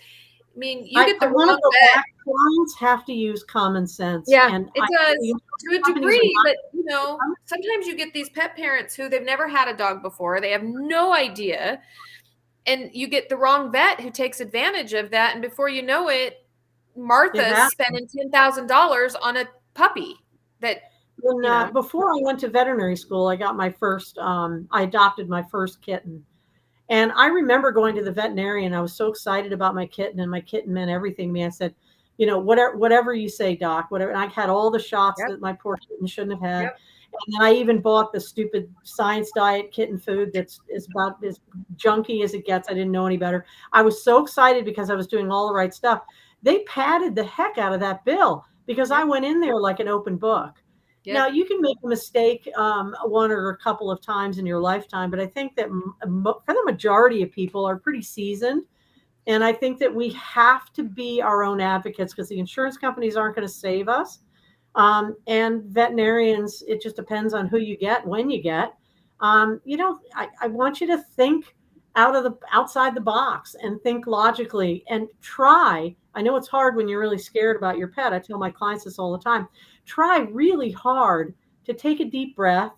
I mean, you get the I wanna wrong go vet. back. Clients have to use common sense. Yeah, and it does to a companies are degree, not- but sometimes you get these pet parents who they've never had a dog before. They have no idea. And you get the wrong vet who takes advantage of that. And before you know it, Martha's happens. spending $10,000 on a puppy that, Before I went to veterinary school, I got my first, I adopted my first kitten. And I remember going to the veterinarian. I was so excited about my kitten, and my kitten meant everything to me. I said, whatever you say, doc, whatever. And I had all the shots Yep. that my poor kitten shouldn't have had. Yep. And then I even bought the stupid science diet kitten food that's about as junky as it gets. I didn't know any better. I was so excited because I was doing all the right stuff. They padded the heck out of that bill, because I went in there like an open book. Yep. Now, you can make a mistake one or a couple of times in your lifetime, but I think that for the majority of people are pretty seasoned. And I think that we have to be our own advocates, because the insurance companies aren't going to save us. And veterinarians, it just depends on who you get, when you get. I want you to think outside the box and think logically and try. I know it's hard when you're really scared about your pet. I tell my clients this all the time. Try really hard to take a deep breath.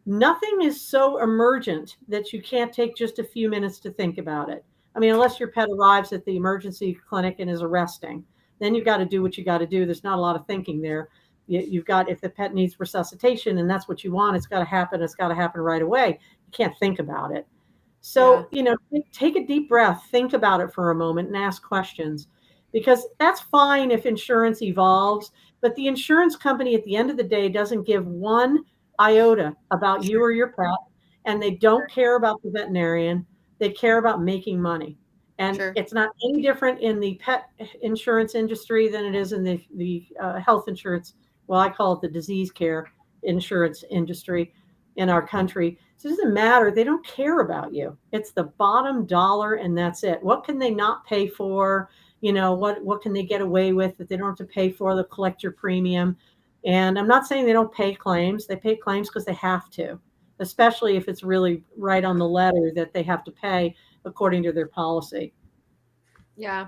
Nothing is so emergent that you can't take just a few minutes to think about it. I mean, unless your pet arrives at the emergency clinic and is arresting, then you've got to do what you got to do. There's not a lot of thinking there. You've got, if the pet needs resuscitation and that's what you want, it's got to happen. It's got to happen right away. You can't think about it. So, take a deep breath, think about it for a moment and ask questions, because that's fine if insurance evolves, but the insurance company at the end of the day doesn't give one iota about you or your pet, and they don't care about the veterinarian. They care about making money. And Sure. it's not any different in the pet insurance industry than it is in the health insurance. Well, I call it the disease care insurance industry in our country. So it doesn't matter. They don't care about you. It's the bottom dollar and that's it. What can they not pay for? What can they get away with that they don't have to pay for? They'll collect your premium. And I'm not saying they don't pay claims. They pay claims because they have to, especially if it's really right on the letter that they have to pay according to their policy. Yeah.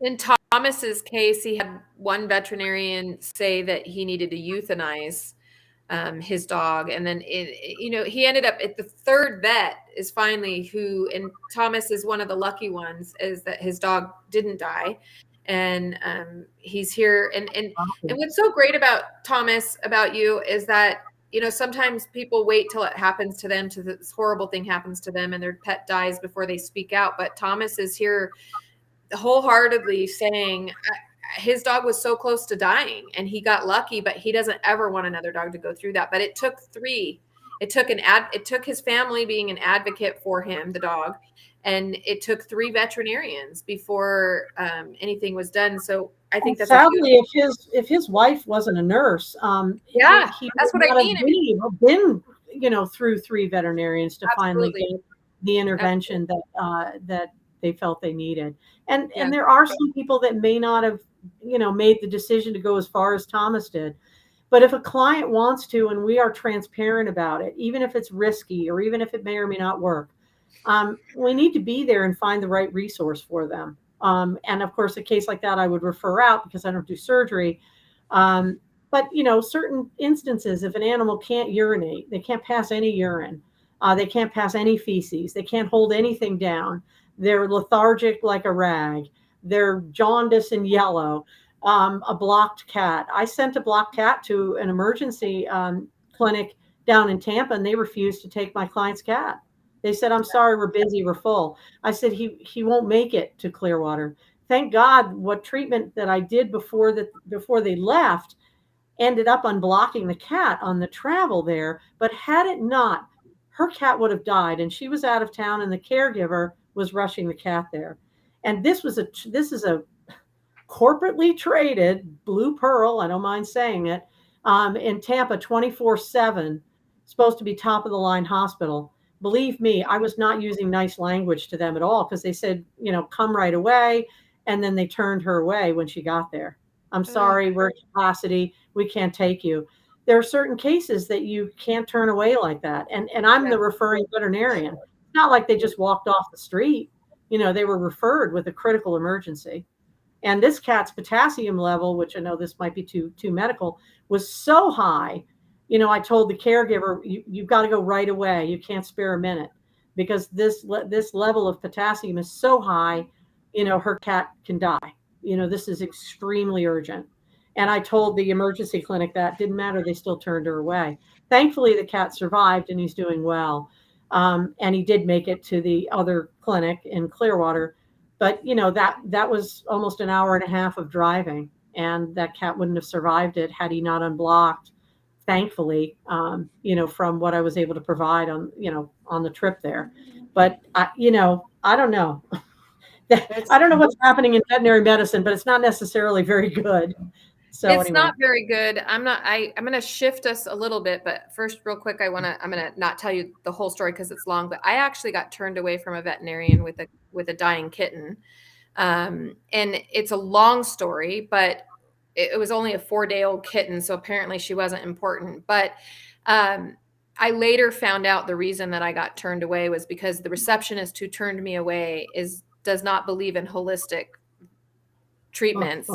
In Thomas's case, he had one veterinarian say that he needed to euthanize his dog. And then, he ended up at the third vet is finally who, and Thomas is one of the lucky ones, is that his dog didn't die. And he's here. And what's so great about Thomas, about you, is that, sometimes people wait till it happens to them, to this horrible thing happens to them and their pet dies before they speak out. But Thomas is here wholeheartedly saying his dog was so close to dying and he got lucky, but he doesn't ever want another dog to go through that. But it took three. It took his family being an advocate for him, the dog, and it took 3 veterinarians before anything was done. So I think that's sadly, if his wife wasn't a nurse, yeah, he that's what I mean. Been through 3 veterinarians to finally Absolutely. get the intervention that they felt they needed. And Yeah. there are some people that may not have made the decision to go as far as Thomas did. But if a client wants to, and we are transparent about it, even if it's risky or even if it may or may not work, we need to be there and find the right resource for them. And of course, a case like that, I would refer out because I don't do surgery. But certain instances, if an animal can't urinate, they can't pass any urine, they can't pass any feces, they can't hold anything down, they're lethargic like a rag, they're jaundiced and yellow, a blocked cat. I sent a blocked cat to an emergency clinic down in Tampa, and they refused to take my client's cat. They said, "I'm sorry, we're busy, we're full." I said, he won't make it to Clearwater. Thank God what treatment that I did before they left ended up unblocking the cat on the travel there. But had it not, her cat would have died, and she was out of town, and the caregiver was rushing the cat there. And this is a corporately traded Blue Pearl, I don't mind saying it, in Tampa, 24/7, supposed to be top of the line hospital. Believe me, I was not using nice language to them at all, because they said, come right away. And then they turned her away when she got there. I'm sorry, we're at capacity. We can't take you. There are certain cases that you can't turn away like that. And I'm the referring veterinarian. It's not like they just walked off the street. They were referred with a critical emergency. And this cat's potassium level, which I know this might be too medical, was so high. I told the caregiver, you've got to go right away. You can't spare a minute, because this level of potassium is so high, her cat can die. This is extremely urgent. And I told the emergency clinic that didn't matter. They still turned her away. Thankfully, the cat survived and he's doing well. And he did make it to the other clinic in Clearwater. But, that was almost an hour and a half of driving, and that cat wouldn't have survived it had he not unblocked, thankfully, from what I was able to provide on the trip there. But, I don't know. I don't know what's happening in veterinary medicine, but it's not necessarily very good. So it's not very good. I'm going to shift us a little bit, but first, real quick, I'm going to not tell you the whole story because it's long, but I actually got turned away from a veterinarian with a dying kitten. And it's a long story, but it was only a 4-day-old kitten, so apparently she wasn't important. But I later found out the reason that I got turned away was because the receptionist who turned me away does not believe in holistic treatments,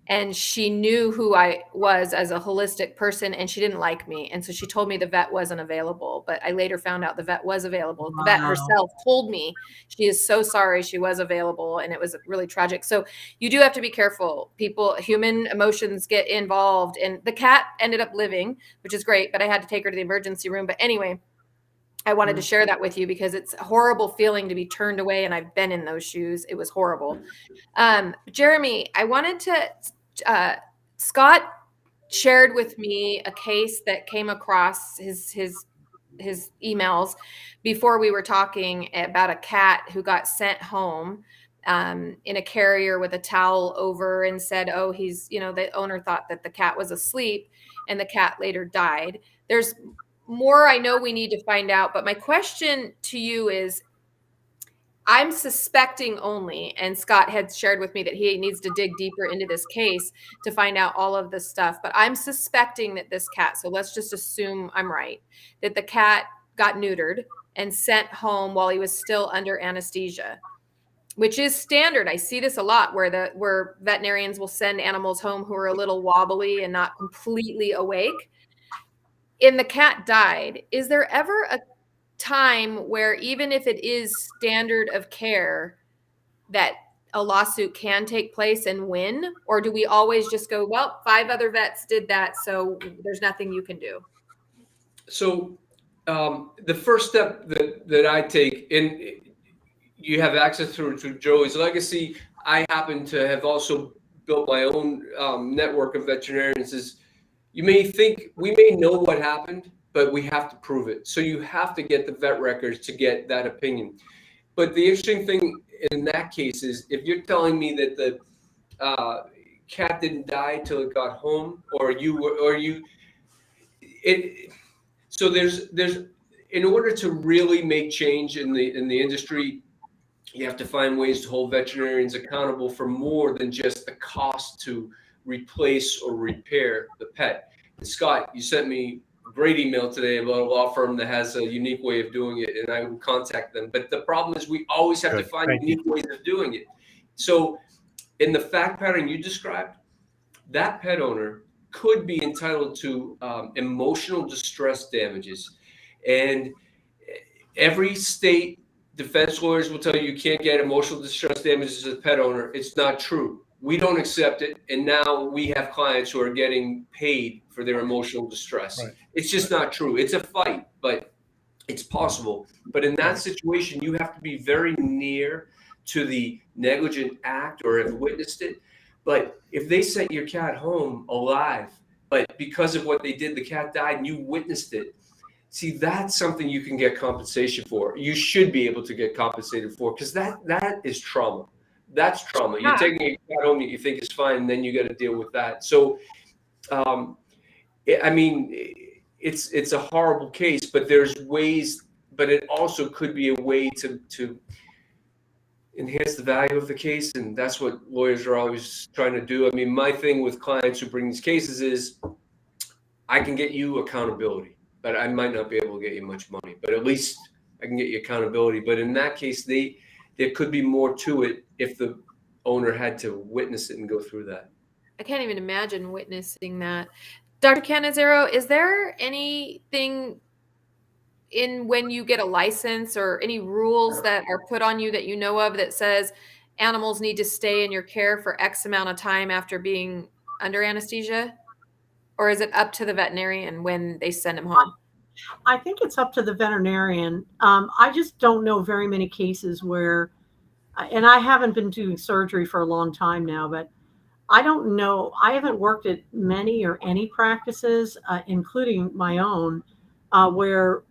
and she knew who I was as a holistic person, and she didn't like me, and so she told me the vet wasn't available. But I later found out the vet was available. The vet Wow. herself told me she is so sorry she was available, and it was really tragic. So you do have to be careful. People, human emotions get involved, and the cat ended up living, which is great, but I had to take her to the emergency room. But anyway, I wanted to share that with you because it's a horrible feeling to be turned away, and I've been in those shoes. It was horrible. Jeremy, I wanted to, Scott shared with me a case that came across his emails before we were talking about a cat who got sent home in a carrier with a towel over and said, oh, the owner thought that the cat was asleep, and the cat later died. There's more I know we need to find out, but my question to you is, I'm suspecting only, and Scott had shared with me that he needs to dig deeper into this case to find out all of this stuff, but I'm suspecting that this cat, so let's just assume I'm right, that the cat got neutered and sent home while he was still under anesthesia, which is standard. I see this a lot where veterinarians will send animals home who are a little wobbly and not completely awake. And the cat died. Is there ever a time where, even if it is standard of care, that a lawsuit can take place and win? Or do we always just go, well, 5 other vets did that, so there's nothing you can do? So the first step that I take, and you have access to Joey's legacy. I happen to have also built my own network of veterinarians. Is we may know what happened, but we have to prove it. So you have to get the vet records to get that opinion. But the interesting thing in that case is, if you're telling me that the cat didn't die till it got home, so there's in order to really make change in the industry, you have to find ways to hold veterinarians accountable for more than just the cost to replace or repair the pet. And Scott, you sent me a great email today about a law firm that has a unique way of doing it, and I will contact them. But the problem is, we always have to find unique ways of doing it. So in the fact pattern you described, that pet owner could be entitled to emotional distress damages. And every state defense lawyers will tell you can't get emotional distress damages as a pet owner. It's not true. We don't accept it. And now we have clients who are getting paid for their emotional distress. Right. It's just not true. It's a fight, but it's possible. But in that situation, you have to be very near to the negligent act or have witnessed it. But if they sent your cat home alive, but because of what they did, the cat died and you witnessed it, see, that's something you can get compensation for. You should be able to get compensated for, because that is trauma. That's trauma. You're taking a cat home that you think is fine, and then you got to deal with that. So, I mean, it's a horrible case, but there's ways. But it also could be a way to enhance the value of the case, and that's what lawyers are always trying to do. I mean, my thing with clients who bring these cases is, I can get you accountability, but I might not be able to get you much money. But at least I can get you accountability. But in that case, there could be more to it if the owner had to witness it and go through that. I can't even imagine witnessing that. Dr. Cannizzaro, is there anything in when you get a license or any rules that are put on you that you know of that says animals need to stay in your care for X amount of time after being under anesthesia? Or is it up to the veterinarian when they send them home? I think it's up to the veterinarian. I just don't know very many cases where, and I haven't been doing surgery for a long time now, but I don't know. I haven't worked at many or any practices, including my own, where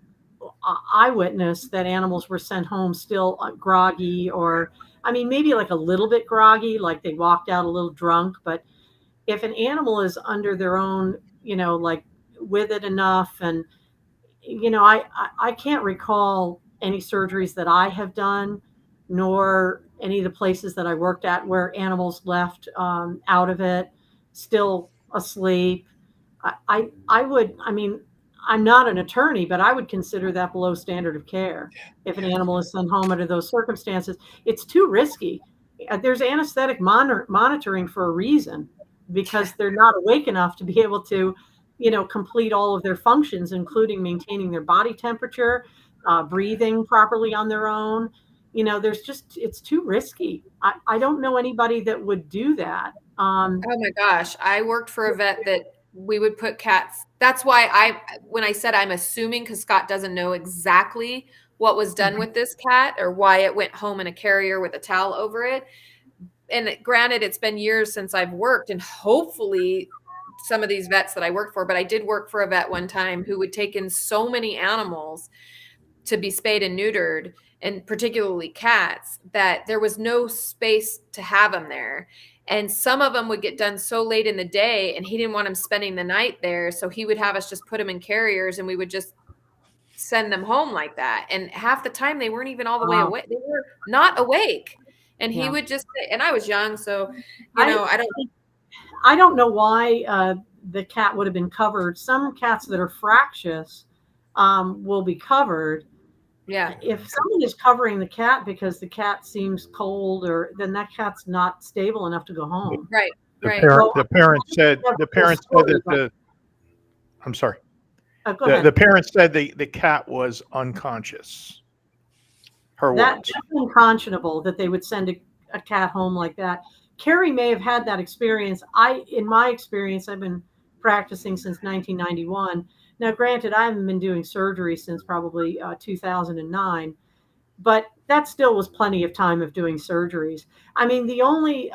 I witnessed that animals were sent home still groggy, or, I mean, maybe like a little bit groggy, like they walked out a little drunk. But if an animal is under their own, like with it enough, and, I can't recall any surgeries that I have done, nor any of the places that I worked at where animals left out of it. still asleep. I would, I mean, I'm not an attorney, but I would consider that below standard of care. If an animal is sent home under those circumstances, it's too risky. There's anesthetic monitoring for a reason, because they're not awake enough to be able to, complete all of their functions, including maintaining their body temperature, breathing properly on their own. It's too risky. I don't know anybody that would do that. Oh my gosh. I worked for a vet that we would put cats. That's why when I said I'm assuming, because Scott doesn't know exactly what was done with this cat or why it went home in a carrier with a towel over it. And granted, it's been years since I've worked, and hopefully some of these vets that I worked for, but I did work for a vet one time who would take in so many animals to be spayed and neutered, and particularly cats, that there was no space to have them there. And some of them would get done so late in the day, and he didn't want them spending the night there. So he would have us just put them in carriers, and we would just send them home like that. And half the time they weren't even all the way Wow. awake. They were not awake. And he Yeah. would just say, and I was young, so I don't know why the cat would have been covered. Some cats that are fractious will be covered. yeah. If someone is covering the cat because the cat seems cold, or then that cat's not stable enough to go home. Right. The Right. parent, Well, the parent said, I have the a full parent said story, that but I'm sorry. go The ahead. parent said the cat was unconscious. Her That's words. unconscionable that they would send a cat home like that. Carrie may have had that experience. In my experience, I've been practicing since 1991. Now, granted, I haven't been doing surgery since probably 2009, but that still was plenty of time of doing surgeries. I mean, the only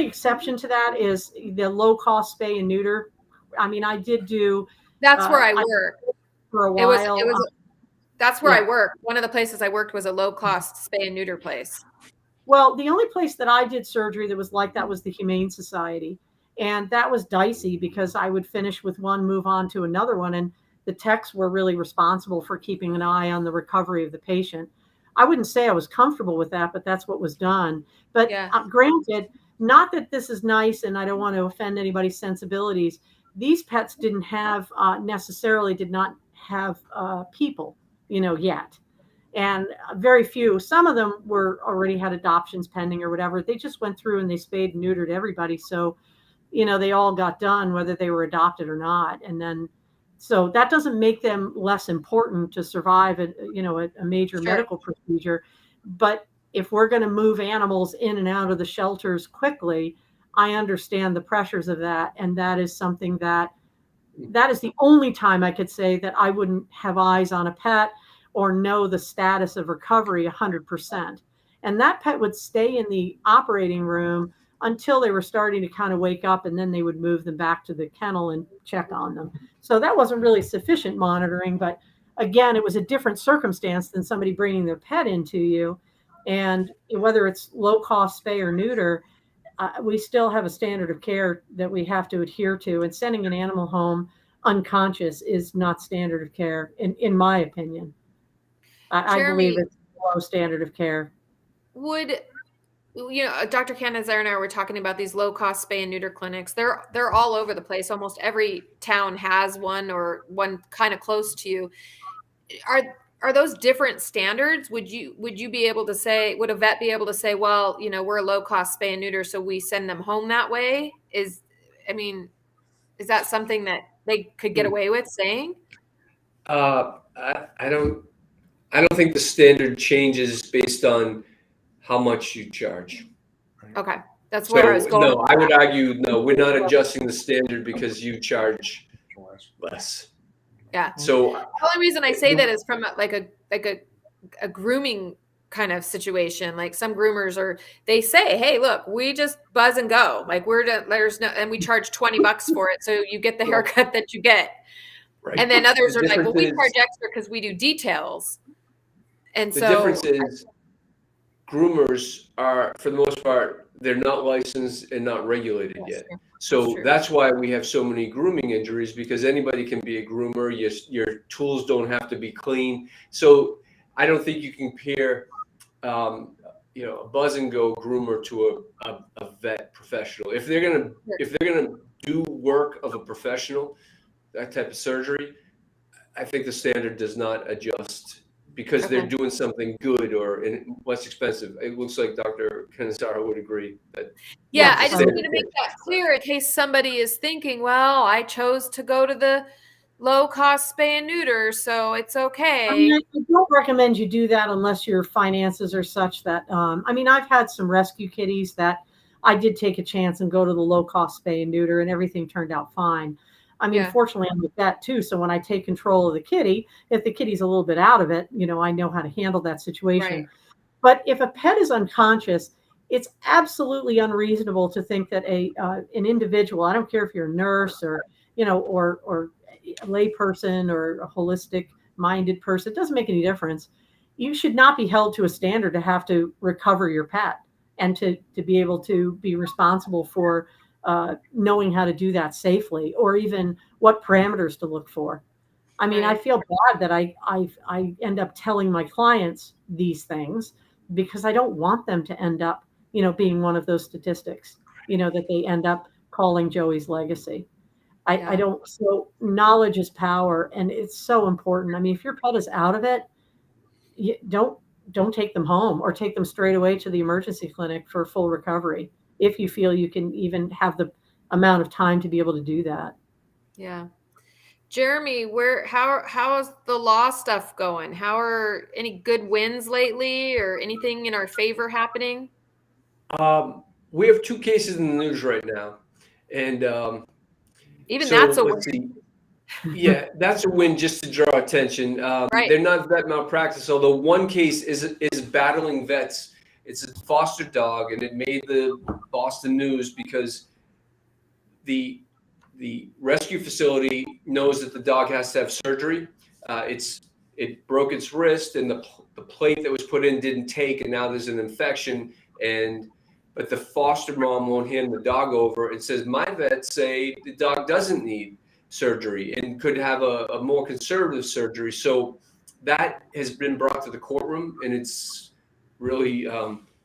exception to that is the low cost spay and neuter. I mean, I did do That's where I I worked. for a It while. was that's where I Yeah. worked. One of the places I worked was a low cost spay and neuter place. Well, the only place that I did surgery that was like that was the Humane Society. And that was dicey because I would finish with one, move on to another one. And the techs were really responsible for keeping an eye on the recovery of the patient. I wouldn't say I was comfortable with that, but that's what was done. But Yeah. granted, not that this is nice and I don't want to offend anybody's sensibilities. These pets didn't have necessarily did not have people, yet. And very few, some of them were already had adoptions pending or whatever. They just went through and they spayed and neutered everybody. So, they all got done whether they were adopted or not. And then, so that doesn't make them less important to survive a major Sure. medical procedure. But if we're going to move animals in and out of the shelters quickly, I understand the pressures of that. And that is something that is the only time I could say that I wouldn't have eyes on a pet or know the status of recovery 100%. And that pet would stay in the operating room until they were starting to kind of wake up, and then they would move them back to the kennel and check on them. So that wasn't really sufficient monitoring, but again, it was a different circumstance than somebody bringing their pet into you. And whether it's low cost spay or neuter, we still have a standard of care that we have to adhere to, and sending an animal home unconscious is not standard of care, in my opinion. I believe Jeremy, it's below standard of care. would Dr. Canizar and I were talking about these low cost spay and neuter clinics. They're all over the place. Almost every town has one, or one kind of close to you. Are those different standards? Would you be able to say, would a vet be able to say, well, we're a low cost spay and neuter, so we send them home that way? Is that something that they could get away with saying? I don't think the standard changes based on how much you charge. Okay. That's where I was So going. no, I would argue no, we're not adjusting the standard because you charge less. Yeah. So The only reason I say that is from a grooming kind of situation. Like some groomers they say, hey, look, we just buzz and go. Like and we charge $20 for it. So you get the haircut that you get. right. And then others The are like, well, we difference charge extra because we do details. And The so difference is groomers are, for the most part, they're not licensed and not regulated That's yet. true. So true. that's why we have so many grooming injuries, because anybody can be a groomer. Your tools don't have to be clean. So I don't think you compare, a buzz and go groomer to a vet professional. If they're gonna do work of a professional, that type of surgery, I think the standard does not adjust because they're Okay. doing something good or less expensive. It looks like Dr. Canizaro would agree that Yeah, Yes, I the just I would wanted to standard make can't that adjust. clear in case somebody is thinking, well, I chose to go to the low cost spay and neuter, so it's I okay. mean, I don't recommend you do that unless your finances are such that, I mean, I've had some rescue kitties that I did take a chance and go to the low cost spay and neuter, and everything turned out fine. I mean, Yeah. fortunately, I'm with that too. So when I take control of the kitty, if the kitty's a little bit out of it, I know how to handle that situation. Right. But if a pet is unconscious, it's absolutely unreasonable to think that an individual, I don't care if you're a nurse or or a layperson or a holistic minded person, it doesn't make any difference. You should not be held to a standard to have to recover your pet and to be able to be responsible for knowing how to do that safely or even what parameters to look for. I mean, I Right. feel bad that I end up telling my clients these things because I don't want them to end up, being one of those statistics, that they end up calling Joey's legacy. I Yeah. don't, so knowledge is power and it's so important. I mean, if your pet is out of it, you don't take them home or take them straight away to the emergency clinic for full recovery if you feel you can even have the amount of time to be able to do that. Yeah. Jeremy, how is the law stuff going? How are any good wins lately or anything in our favor happening? We have 2 cases in the news right now, and Even so that's a let's win, see. Yeah, that's a win just to draw attention. right? They're not vet malpractice, although one case is battling vets. It's a foster dog, and it made the Boston news because the the rescue facility knows that the dog has to have surgery. It broke its wrist, and the plate that was put in didn't take, and now there's an infection. But the foster mom won't hand the dog over. It says my vets say the dog doesn't need surgery and could have a more conservative surgery. So that has been brought to the courtroom, and it's really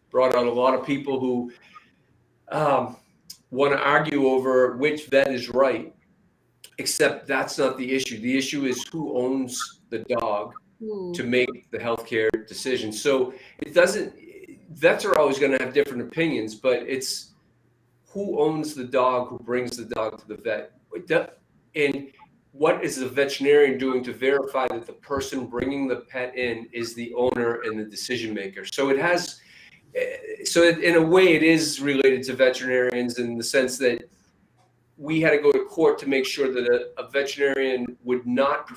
brought out a lot of people who um, want to argue over which vet is right, except that's not the issue. The issue is who owns the dog to Ooh, make the healthcare decision. So it doesn't, vets are always going to have different opinions, but it's who owns the dog, who brings the dog to the vet. And what is the veterinarian doing to verify that the person bringing the pet in is the owner and the decision maker? So it has, in a way, it is related to veterinarians in the sense that we had to go to court to make sure that a veterinarian would not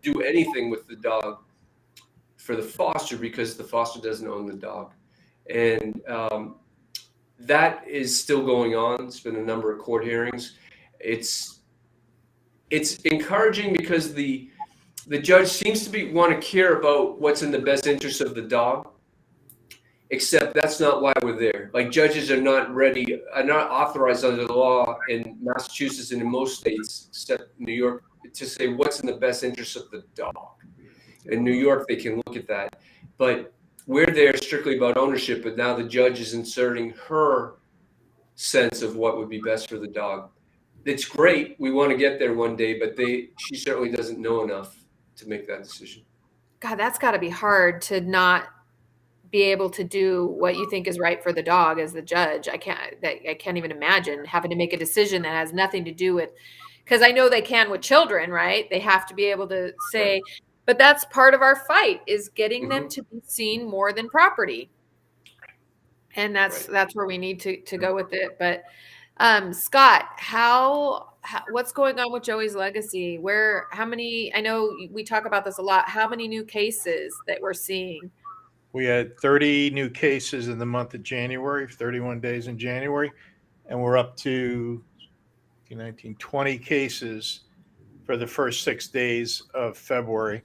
do anything with the dog for the foster because the foster doesn't own the dog. And that is still going on. It's been a number of court hearings. It's encouraging because the judge seems to want to care about what's in the best interest of the dog, except that's not why we're there. Like judges are not authorized under the law in Massachusetts and in most states, except New York, to say what's in the best interest of the dog. In New York, they can look at that. But we're there strictly about ownership, but now the judge is inserting her sense of what would be best for the dog. It's great. We want to get there one day, but she certainly doesn't know enough to make that decision. God, that's got to be hard to not be able to do what you think is right for the dog as the judge. I can't even imagine having to make a decision that has nothing to do with, because I know they can with children, right? They have to be able to say, but that's part of our fight is getting them to be seen more than property. And that's where we need to go with it. But Scott, what's going on with Joey's legacy? How many, I know we talk about this a lot, how many new cases that we're seeing? We had 30 new cases in the month of January, 31 days in January, and we're up to 19, 20 cases for the first 6 days of February.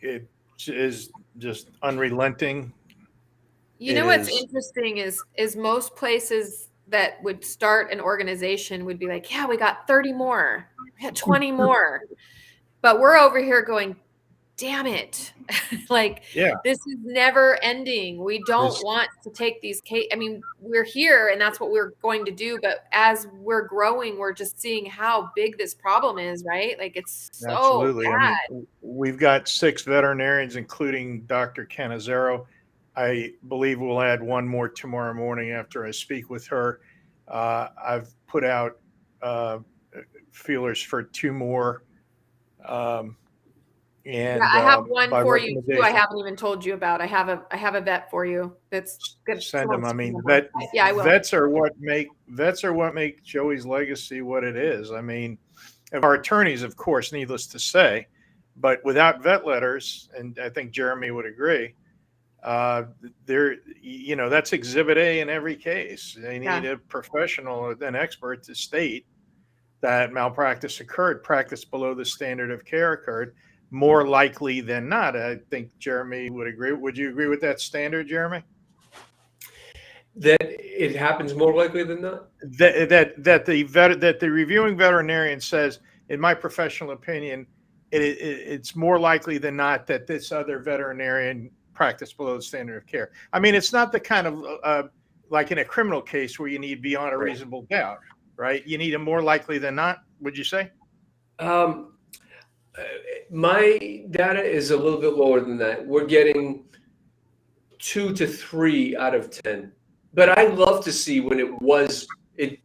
It is just unrelenting. You know what's interesting is most places that would start an organization would be like, yeah, we got 30 more, we got 20 more. But we're over here going, damn it. Like, Yeah. this is never ending. We don't This- want to take these I mean, we're here and that's what we're going to do. But as we're growing, we're just seeing how big this problem is, right? Like, it's so Absolutely. I mean, bad. we've got 6 veterinarians, including Dr. Canizero. I believe we'll add one more tomorrow morning after I speak with her. I've put out feelers for 2 more. Yeah, And I have one by for you too. I recommendation, haven't even told you about. I have a vet for you. That's good. send them. I mean, Yeah, I will. vets are what make Joey's legacy what it is. I mean, our attorneys, of course, needless to say, but without vet letters, and I think Jeremy would agree, there, that's exhibit A in every case. They need Yeah. a professional, an expert to state that malpractice occurred, practice below the standard of care occurred, more likely than not. I think Jeremy would agree. Would you agree with that standard, Jeremy? That it happens more likely than not. That the reviewing veterinarian says, in my professional opinion, it's more likely than not that this other veterinarian practiced below the standard of care. I mean, it's not the kind of like in a criminal case where you need beyond a reasonable doubt, right? You need a more likely than not. Would you say? My data is a little bit lower than that. We're getting 2 to 3 out of 10. But I love to see when if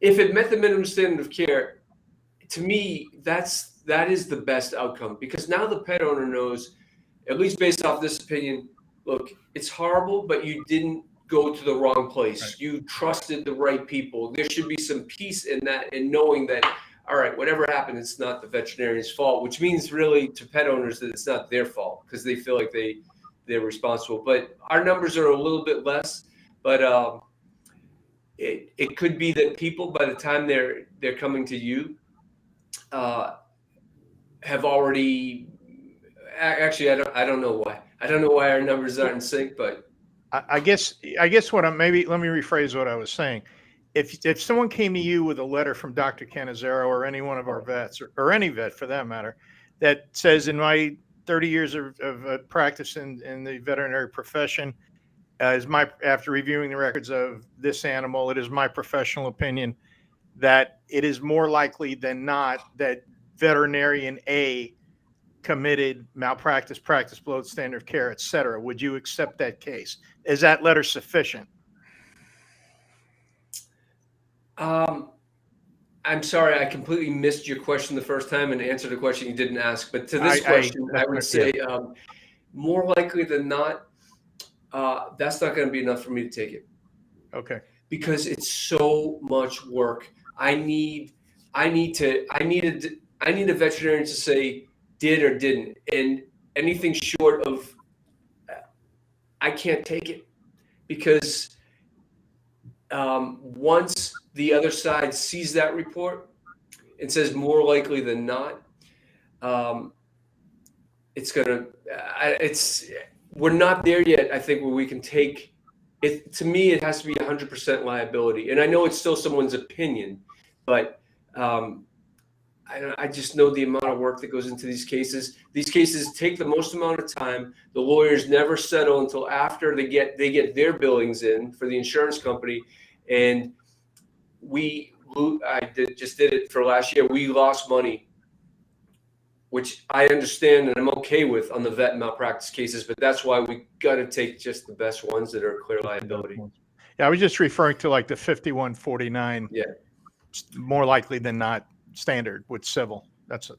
it met the minimum standard of care. To me, that is the best outcome, because now the pet owner knows, at least based off this opinion, look, it's horrible, but you didn't go to the wrong place. Right. You trusted the right people. There should be some peace in that, in knowing that, all right, whatever happened, it's not the veterinarian's fault, which means really to pet owners that it's not their fault because they feel like they're responsible. But our numbers are a little bit less, but it could be that people, by the time they're coming to you, have already actually, I don't know why our numbers aren't in sync, but I guess what I'm, maybe let me rephrase what I was saying. If someone came to you with a letter from Dr. Canizero or any one of our vets, or any vet for that matter, that says, in my 30 years of practice in the veterinary profession, after reviewing the records of this animal, it is my professional opinion that it is more likely than not that veterinarian A committed malpractice, practice below the standard of care, et cetera. Would you accept that case? Is that letter sufficient? I'm sorry, I completely missed your question the first time and answered a question you didn't ask. But to this question, I would say more likely than not, that's not going to be enough for me to take it. Okay. Because it's so much work. I need a veterinarian to say did or didn't, and anything short of, I can't take it, because once the other side sees that report and says more likely than not, we're not there yet. I think where we can take it. To me, it has to be 100% liability, and I know it's still someone's opinion, but I just know the amount of work that goes into these cases. These cases take the most amount of time. The lawyers never settle until after they get their billings in for the insurance company, and just did it for last year. We lost money, which I understand and I'm okay with on the vet malpractice cases, but that's why we got to take just the best ones that are clear liability. Yeah, I was just referring to like the 5149. Yeah, more likely than not standard with civil.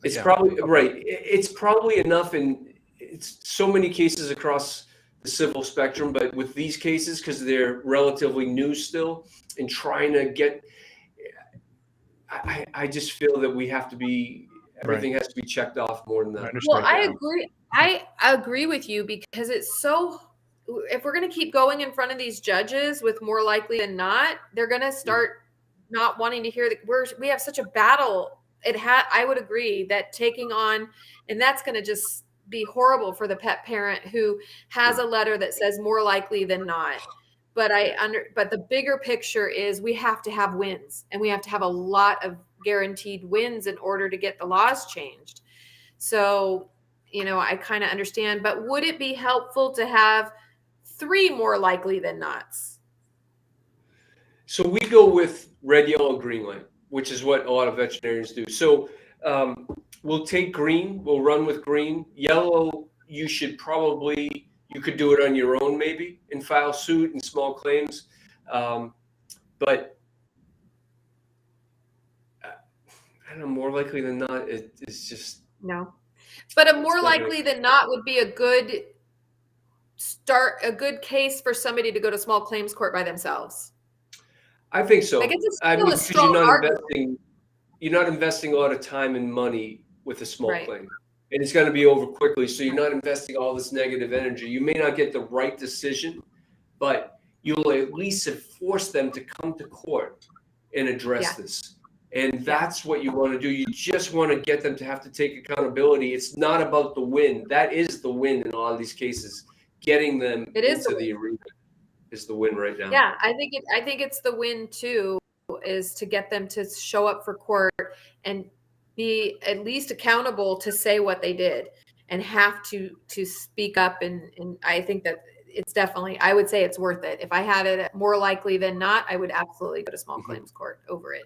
It's probably right. It's probably enough in it's so many cases across the civil spectrum, but with these cases, because they're relatively new still, and trying to get, I just feel that we have to be, everything has to be checked off more than that. Well, I agree. I agree with you, because it's so, if we're going to keep going in front of these judges with more likely than not, they're going to start not wanting to hear that we have such a battle. I would agree that taking on, and that's going to just be horrible for the pet parent who has a letter that says more likely than not. But but the bigger picture is we have to have wins, and we have to have a lot of guaranteed wins in order to get the laws changed. So I kind of understand, but would it be helpful to have 3 more likely than nots? So we go with red, yellow, green light, which is what a lot of veterinarians do. So we'll take green, we'll run with green. Yellow, you could do it on your own maybe and file suit and small claims. But I don't know, more likely than not, it's just. No. But a more not likely than not would be a good case for somebody to go to small claims court by themselves. I think so. I guess it's I still mean, a because strong argument. you're not investing a lot of time and money with a small Right. claim. And it's going to be over quickly. So you're not investing all this negative energy. You may not get the right decision, but you'll at least have forced them to come to court and address this. And that's what you want to do. You just want to get them to have to take accountability. It's not about the win. That is the win in a lot of these cases. Getting them into the arena is the win right now. Yeah, I think it's the win too, is to get them to show up for court and be at least accountable to say what they did and have to speak up. And I think that it's definitely, I would say it's worth it. If I had it more likely than not, I would absolutely go to small claims court over it.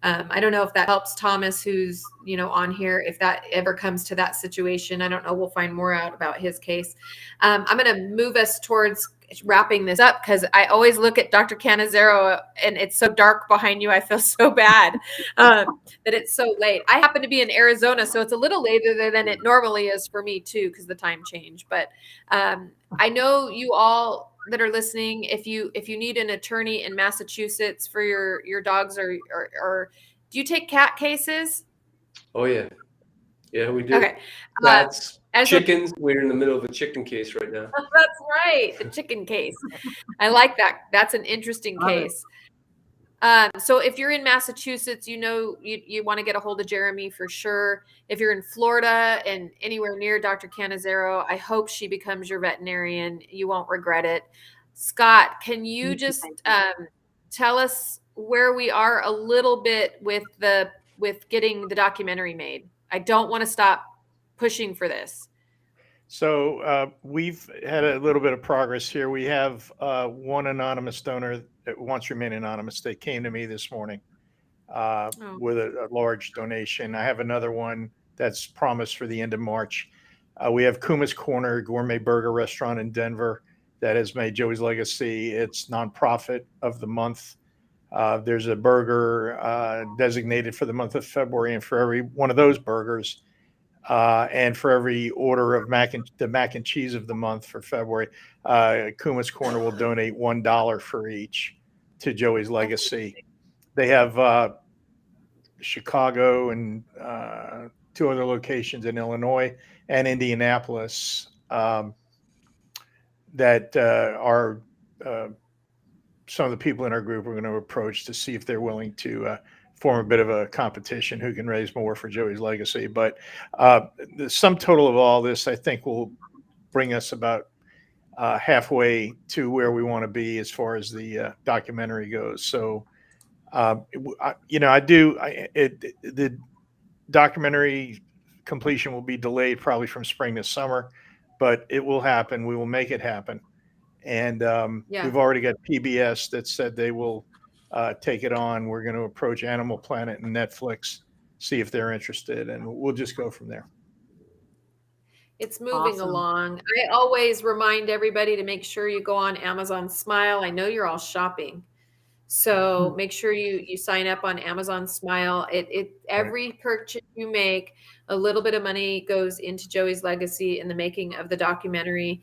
I don't know if that helps Thomas, who's, on here, if that ever comes to that situation. I don't know. We'll find more out about his case. I'm going to move us towards wrapping this up because I always look at Dr. Cannizzaro and it's so dark behind you. I feel so bad that it's so late. I happen to be in Arizona, so it's a little later than it normally is for me too, because the time change. But I know you all that are listening, if you need an attorney in Massachusetts for your dogs, or do you take cat cases? Oh yeah, we do. Okay, that's chickens. We're in the middle of a chicken case right now. That's right, the chicken case. I like that. That's an interesting case. So if you're in Massachusetts, you want to get a hold of Jeremy for sure. If you're in Florida and anywhere near Dr. Cannizzaro, I hope she becomes your veterinarian. You won't regret it. Scott, can you just tell us where we are a little bit with getting the documentary made? I don't want to stop pushing for this. So we've had a little bit of progress here. We have one anonymous donor that wants to remain anonymous. They came to me this morning with a large donation. I have another one that's promised for the end of March. We have Kuma's Corner, gourmet burger restaurant in Denver that has made Joey's Legacy its nonprofit of the month. There's a burger designated for the month of February, and for every one of those burgers, and for every order of mac and cheese of the month for February, Kuma's Corner will donate $1 for each to Joey's Legacy. They have Chicago and 2 other locations in Illinois and Indianapolis that are some of the people in our group are going to approach to see if they're willing to form a bit of a competition who can raise more for Joey's Legacy. But the sum total of all this, I think, will bring us about halfway to where we want to be as far as the documentary goes. So, the documentary completion will be delayed probably from spring to summer, but it will happen. We will make it happen. And we've already got PBS that said they will take it on. We're going to approach Animal Planet and Netflix, see if they're interested, and we'll just go from there. It's moving along. I always remind everybody to make sure you go on Amazon Smile. I know you're all shopping, so make sure you sign up on Amazon Smile. Every purchase you make, a little bit of money goes into Joey's Legacy in the making of the documentary.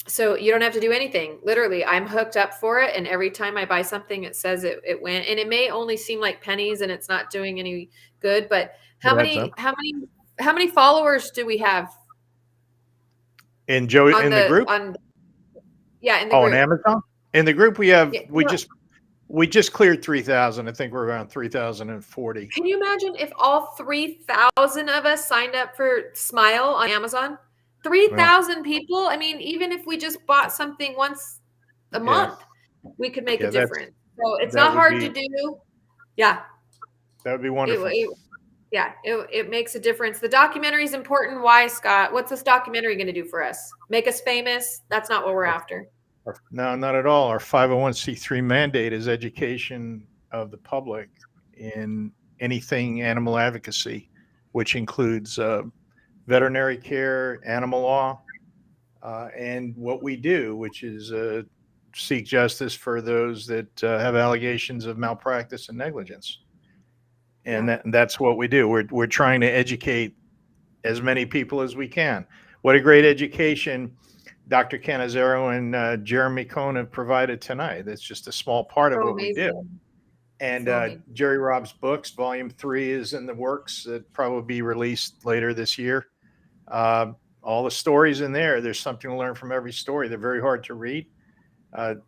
So you don't have to do anything. Literally, I'm hooked up for it, and every time I buy something, it says it went. And it may only seem like pennies, and it's not doing any good. But how many followers do we have in Joey in the group? In the group. On Amazon. In the group, we have we just cleared 3,000. I think we're around 3,040. Can you imagine if all 3,000 of us signed up for Smile on Amazon? 3,000 people. I mean, even if we just bought something once a month, we could make a difference. So it's not hard to do. Yeah. That would be wonderful. Yeah, it makes a difference. The documentary is important. Why, Scott? What's this documentary going to do for us? Make us famous? That's not what we're after. No, not at all. Our 501c3 mandate is education of the public in anything animal advocacy, which includes veterinary care, animal law, and what we do, which is seek justice for those that have allegations of malpractice and negligence. And that's what we do. We're trying to educate as many people as we can. What a great education Dr. Canizero and Jeremy Cohn have provided tonight. That's just a small part of So what we do. amazing. And So amazing. Jerry Rob's books, Volume 3 is in the works. It'll probably be released later this year. All the stories in there, there's something to learn from every story. They're very hard to read,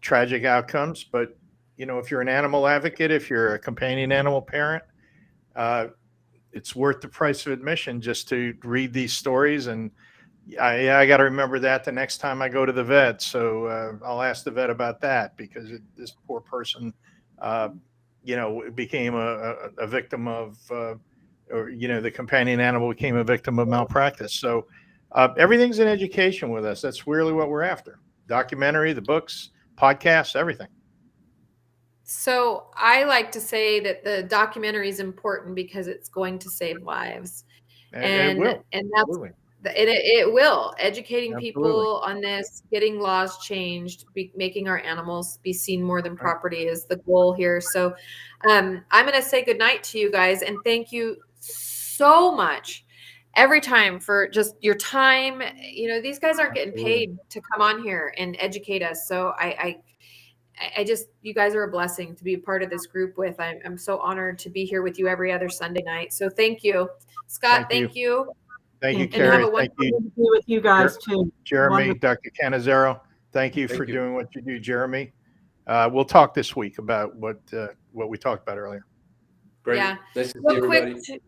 tragic outcomes. But, you know, if you're an animal advocate, if you're a companion animal parent, it's worth the price of admission just to read these stories. And I got to remember that the next time I go to the vet. So I'll ask the vet about that, because this poor person, you know, became a victim of, or, you know, the companion animal became a victim of malpractice. So everything's an education with us. That's really what we're after. Documentary, the books, podcasts, everything. So I like to say that the documentary is important because it's going to save lives. And it will. And that's Absolutely. it will educating Absolutely. people on this, getting laws changed, making our animals be seen more than property is the goal here. So I'm going to say goodnight to you guys, and thank you so much every time for just your time. You know, these guys aren't getting paid to come on here and educate us. So I just, you guys are a blessing to be a part of this group with. I'm so honored to be here with you every other Sunday night. So thank you, Scott. Thank you. Thank you, And Carrie. have a Thank you, to be with you guys too. Jeremy, Wonderful. Dr. Canizero. Thank you for doing what you do, Jeremy. We'll talk this week about what we talked about earlier. Great. Yeah. Nice to see Real everybody. quick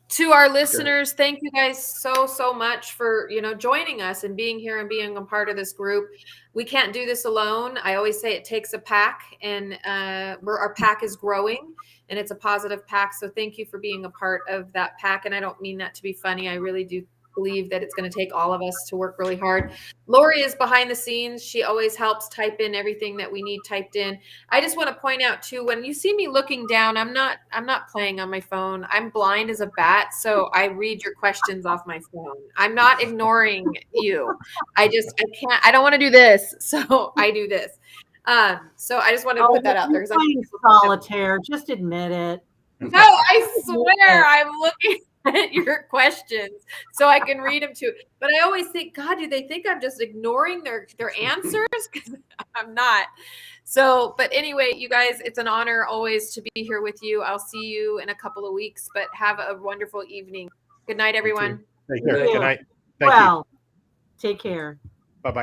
to our listeners, thank you guys so much for, you know, joining us and being here and being a part of this group. We can't do this alone. I always say it takes a pack, and our pack is growing, and it's a positive pack. So thank you for being a part of that pack. And I don't mean that to be funny. I really do believe that it's going to take all of us to work really hard. Lori is behind the scenes. She always helps type in everything that we need typed in. I just want to point out too, when you see me looking down, I'm not playing on my phone. I'm blind as a bat, so I read your questions off my phone. I'm not ignoring you. I don't want to do this, so I do this. So I just wanted to put that out there. You're playing solitaire. Just admit it. No, I swear I'm looking at your questions so I can read them too. But I always think, God, do they think I'm just ignoring their answers? Because I'm not. So, but anyway, you guys, it's an honor always to be here with you. I'll see you in a couple of weeks, but have a wonderful evening. Good night, everyone. Take care. Good night. Well, take care.